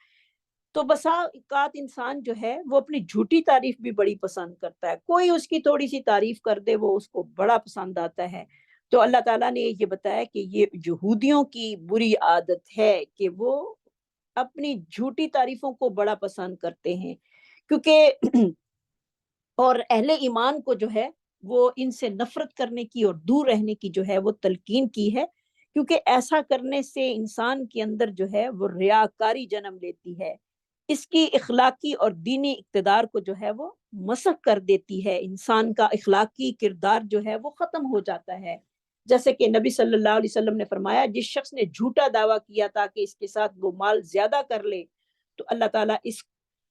تو بسا اوقات انسان جو ہے وہ اپنی جھوٹی تعریف بھی بڑی پسند کرتا ہے. کوئی اس کی تھوڑی سی تعریف کر دے وہ اس کو بڑا پسند آتا ہے. تو اللہ تعالیٰ نے یہ بتایا کہ یہ یہودیوں کی بری عادت ہے کہ وہ اپنی جھوٹی تعریفوں کو بڑا پسند کرتے ہیں. کیونکہ اور اہل ایمان کو جو ہے وہ ان سے نفرت کرنے کی اور دور رہنے کی جو ہے وہ تلقین کی ہے، کیونکہ ایسا کرنے سے انسان کے اندر جو ہے وہ ریاکاری جنم لیتی ہے. اس کی اخلاقی اور دینی اقتدار کو جو ہے وہ مسخ کر دیتی ہے. انسان کا اخلاقی کردار جو ہے وہ ختم ہو جاتا ہے. جیسے کہ نبی صلی اللہ علیہ وسلم نے فرمایا، جس شخص نے جھوٹا دعویٰ کیا تھا کہ اس کے ساتھ وہ مال زیادہ کر لے، تو اللہ تعالیٰ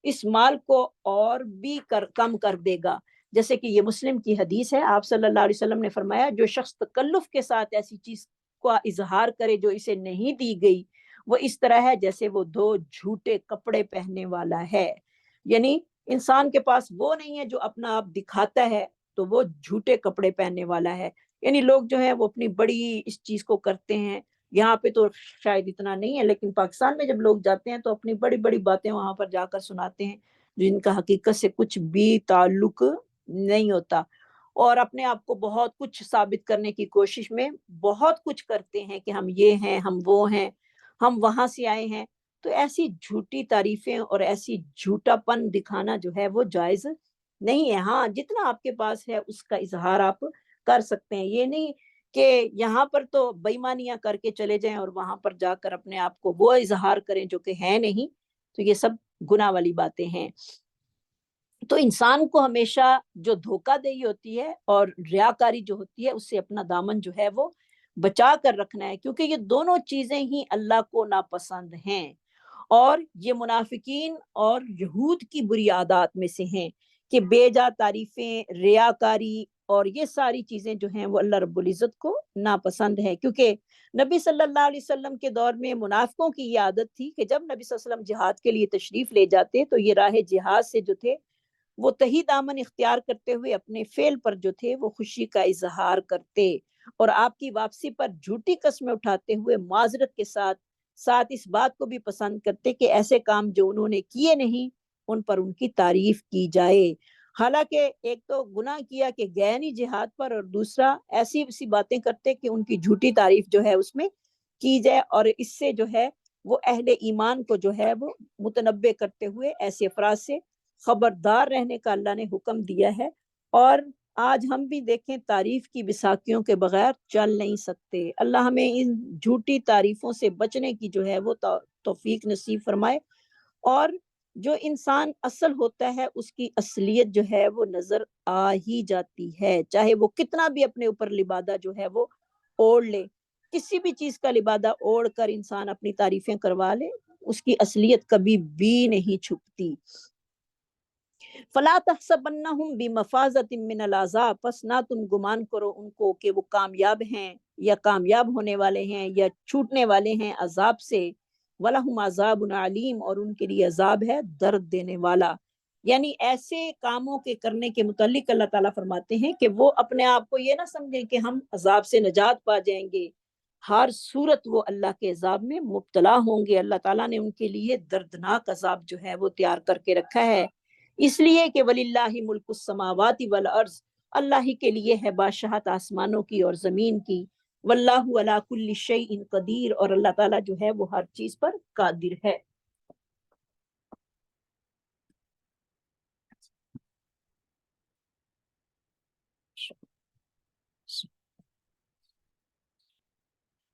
اس مال کو اور بھی کم کر دے گا. جیسے کہ یہ مسلم کی حدیث ہے، آپ صلی اللہ علیہ وسلم نے فرمایا، جو شخص تکلف کے ساتھ ایسی چیز کا اظہار کرے جو اسے نہیں دی گئی، وہ اس طرح ہے جیسے وہ دو جھوٹے کپڑے پہننے والا ہے. یعنی انسان کے پاس وہ نہیں ہے جو اپنا آپ دکھاتا ہے، تو وہ جھوٹے کپڑے پہننے والا ہے. یعنی لوگ جو ہیں وہ اپنی بڑی اس چیز کو کرتے ہیں. یہاں پہ تو شاید اتنا نہیں ہے، لیکن پاکستان میں جب لوگ جاتے ہیں تو اپنی بڑی بڑی باتیں وہاں پر جا کر سناتے ہیں جن کا حقیقت سے کچھ بھی تعلق نہیں ہوتا، اور اپنے آپ کو بہت کچھ ثابت کرنے کی کوشش میں بہت کچھ کرتے ہیں کہ ہم یہ ہیں، ہم وہ ہیں، ہم وہاں سے آئے ہیں. تو ایسی جھوٹی تعریفیں اور ایسی جھوٹا پن دکھانا جو ہے وہ جائز نہیں ہے. ہاں جتنا آپ کے پاس ہے اس کا اظہار آپ کر سکتے ہیں. یہ نہیں کہ یہاں پر تو بےایمانیاں کر کے چلے جائیں اور وہاں پر جا کر اپنے آپ کو وہ اظہار کریں جو کہ ہے نہیں. تو یہ سب گناہ والی باتیں ہیں. تو انسان کو ہمیشہ جو دھوکہ دہی ہوتی ہے اور ریاکاری جو ہوتی ہے اس سے اپنا دامن جو ہے وہ بچا کر رکھنا ہے، کیونکہ یہ دونوں چیزیں ہی اللہ کو ناپسند ہیں. اور یہ منافقین اور یہود کی بری عادات میں سے ہیں کہ بے جا تعریفیں، ریاکاری اور یہ ساری چیزیں جو ہیں وہ اللہ رب العزت کو ناپسند ہے. کیونکہ نبی صلی اللہ علیہ وسلم کے دور میں منافقوں کی یہ عادت تھی کہ جب نبی صلی اللہ علیہ وسلم جہاد کے لیے تشریف لے جاتے تو یہ راہ جہاد سے جو تھے وہ تہی دامن اختیار کرتے ہوئے اپنے فعل پر جو تھے وہ خوشی کا اظہار کرتے، اور آپ کی واپسی پر جھوٹی قسمیں اٹھاتے ہوئے معذرت کے ساتھ اس بات کو بھی پسند کرتے کہ ایسے کام جو انہوں نے کیے نہیں ان پر ان کی تعریف کی جائے. حالانکہ ایک تو گناہ کیا کہ گئے نہیں جہاد پر، اور دوسرا ایسی باتیں کرتے کہ ان کی جھوٹی تعریف جو ہے اس میں کی جائے، اور اس سے جو ہے وہ اہل ایمان کو جو ہے وہ متنبع کرتے ہوئے ایسے افراد سے خبردار رہنے کا اللہ نے حکم دیا ہے۔ اور آج ہم بھی دیکھیں تعریف کی بساکیوں کے بغیر چل نہیں سکتے۔ اللہ ہمیں ان جھوٹی تعریفوں سے بچنے کی جو ہے وہ توفیق نصیب فرمائے، اور جو انسان اصل ہوتا ہے اس کی اصلیت جو ہے وہ نظر آ ہی جاتی ہے، چاہے وہ کتنا بھی اپنے اوپر لبادہ جو ہے وہ اوڑھ لے، کسی بھی چیز کا لبادہ اوڑھ کر انسان اپنی تعریفیں کروا لے، اس کی اصلیت کبھی بھی نہیں چھپتی۔ فلا تحسبنہم بمفازۃ من العذاب، پس نہ تم گمان کرو ان کو کہ وہ کامیاب ہیں یا کامیاب ہونے والے ہیں یا چھوٹنے والے ہیں عذاب سے۔ وَلَهُمْ عَذَابٌ عَلِيمٌ، اور ان کے لیے عذاب ہے درد دینے والا۔ یعنی ایسے کاموں کے کرنے کے متعلق اللہ تعالیٰ فرماتے ہیں کہ وہ اپنے آپ کو یہ نہ سمجھیں کہ ہم عذاب سے نجات پا جائیں گے، ہر صورت وہ اللہ کے عذاب میں مبتلا ہوں گے۔ اللہ تعالیٰ نے ان کے لیے دردناک عذاب جو ہے وہ تیار کر کے رکھا ہے، اس لیے کہ وَلِلَّهِ مُلْكُ السَّمَاوَاتِ وَالْأَرْضِ، اللہ ہی کے لیے ہے بادشاہت آسمانوں کی اور زمین کی۔ واللہ علی کل شیء قدیر، اور اللہ تعالیٰ جو ہے وہ ہر چیز پر قادر ہے۔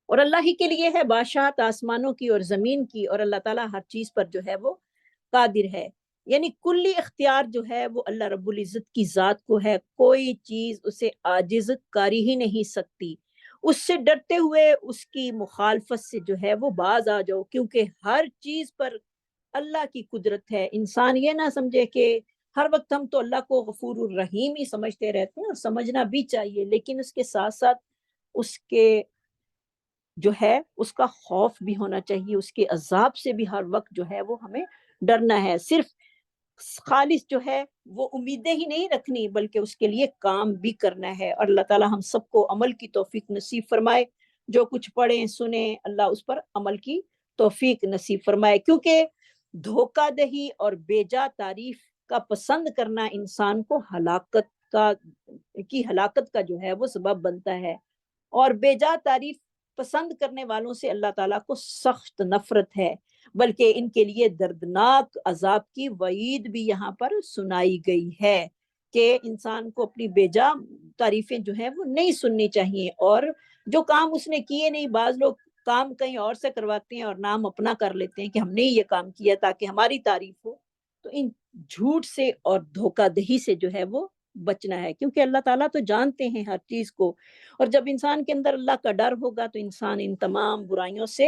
اور اللہ ہی کے لیے ہے بادشاہت آسمانوں کی اور زمین کی، اور اللہ تعالیٰ ہر چیز پر جو ہے وہ قادر ہے۔ یعنی کلی اختیار جو ہے وہ اللہ رب العزت کی ذات کو ہے، کوئی چیز اسے عاجز کاری ہی نہیں سکتی۔ اس سے ڈرتے ہوئے اس کی مخالفت سے جو ہے وہ باز آ جاؤ، کیونکہ ہر چیز پر اللہ کی قدرت ہے۔ انسان یہ نہ سمجھے کہ ہر وقت ہم تو اللہ کو غفور الرحیم ہی سمجھتے رہتے ہیں، اور سمجھنا بھی چاہیے، لیکن اس کے ساتھ ساتھ اس کے جو ہے اس کا خوف بھی ہونا چاہیے، اس کے عذاب سے بھی ہر وقت جو ہے وہ ہمیں ڈرنا ہے۔ صرف خالص جو ہے وہ امیدیں ہی نہیں رکھنی، بلکہ اس کے لیے کام بھی کرنا ہے۔ اور اللہ تعالی ہم سب کو عمل کی توفیق نصیب فرمائے، جو کچھ پڑھیں سنیں اللہ اس پر عمل کی توفیق نصیب فرمائے، کیونکہ دھوکہ دہی اور بیجا تعریف کا پسند کرنا انسان کو ہلاکت کا جو ہے وہ سبب بنتا ہے، اور بیجا تعریف پسند کرنے والوں سے اللہ تعالیٰ کو سخت نفرت ہے، بلکہ ان کے لیے دردناک عذاب کی وعید بھی یہاں پر سنائی گئی ہے کہ انسان کو اپنی بیجا تعریفیں جو ہیں وہ نہیں سننی چاہیے، اور جو کام اس نے کیے نہیں، بعض لوگ کام کہیں اور سے کرواتے ہیں اور نام اپنا کر لیتے ہیں کہ ہم نے یہ کام کیا تاکہ ہماری تعریف ہو، تو ان جھوٹ سے اور دھوکہ دہی سے جو ہے وہ بچنا ہے، کیونکہ اللہ تعالیٰ تو جانتے ہیں ہر چیز کو، اور جب انسان کے اندر اللہ کا ڈر ہوگا تو انسان ان تمام برائیوں سے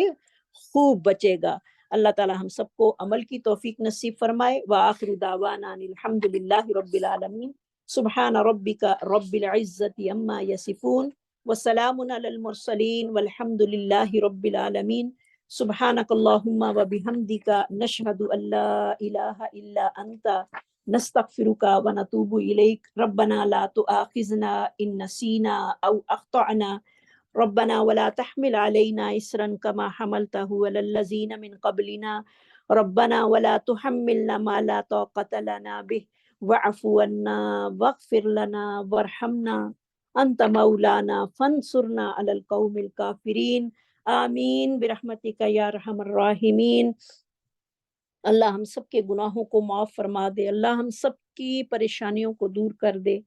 خوب بچے گا۔ اللہ تعالیٰ ہم سب کو عمل کی توفیق نصیب فرمائے۔ وآخر دعوانا ان الحمد للہ رب العالمین۔ سبحان ربک رب العزت عما یصفون وسلام علی المرسلین والحمد للہ رب العالمین۔ سبحانک اللہم وبحمدک نشہد ان لا الہ الا انت نستغفرک ونتوب الیک۔ ربنا لا تؤاخذنا ان نسینا او اخطأنا، ربنا ولا تحمل علينا إسرا كما حملته على الذين من قبلنا، ربنا ولا تحملنا ما لا طاقة لنا به واعف عنا واغفر لنا وارحمنا أنت مولانا فانصرنا على القوم الكافرين آمین برحمتک یا ارحم الراحمین۔ اللہ ہم سب کے گناہوں کو معاف فرما دے، اللہ ہم سب کی پریشانیوں کو دور کر دے،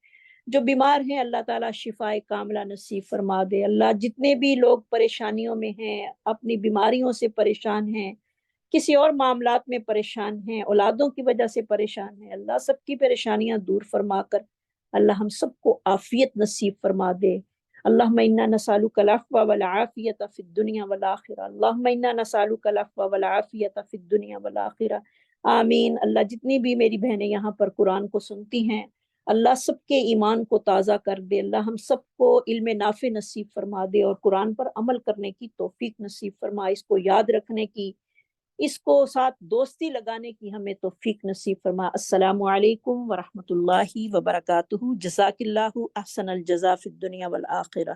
جو بیمار ہیں اللہ تعالیٰ شفاء کاملہ نصیب فرما دے۔ اللہ جتنے بھی لوگ پریشانیوں میں ہیں، اپنی بیماریوں سے پریشان ہیں، کسی اور معاملات میں پریشان ہیں، اولادوں کی وجہ سے پریشان ہیں، اللہ سب کی پریشانیاں دور فرما کر اللہ ہم سب کو عافیت نصیب فرما دے۔ اللہم انا نسألک العفو والعافیۃ فی الدنیا والآخرہ، اللہم انا نسألک العفو والعافیۃ فی الدنیا والآخرہ، آمین۔ اللہ جتنی بھی میری بہنیں یہاں پر قرآن کو سنتی ہیں، اللہ سب کے ایمان کو تازہ کر دے، اللہ ہم سب کو علم نافع نصیب فرما دے، اور قرآن پر عمل کرنے کی توفیق نصیب فرما، اس کو یاد رکھنے کی، اس کو ساتھ دوستی لگانے کی ہمیں توفیق نصیب فرما۔ السلام علیکم ورحمۃ اللہ وبرکاتہ۔ جزاک اللہ احسن الجزا فی الدنیا والآخرہ۔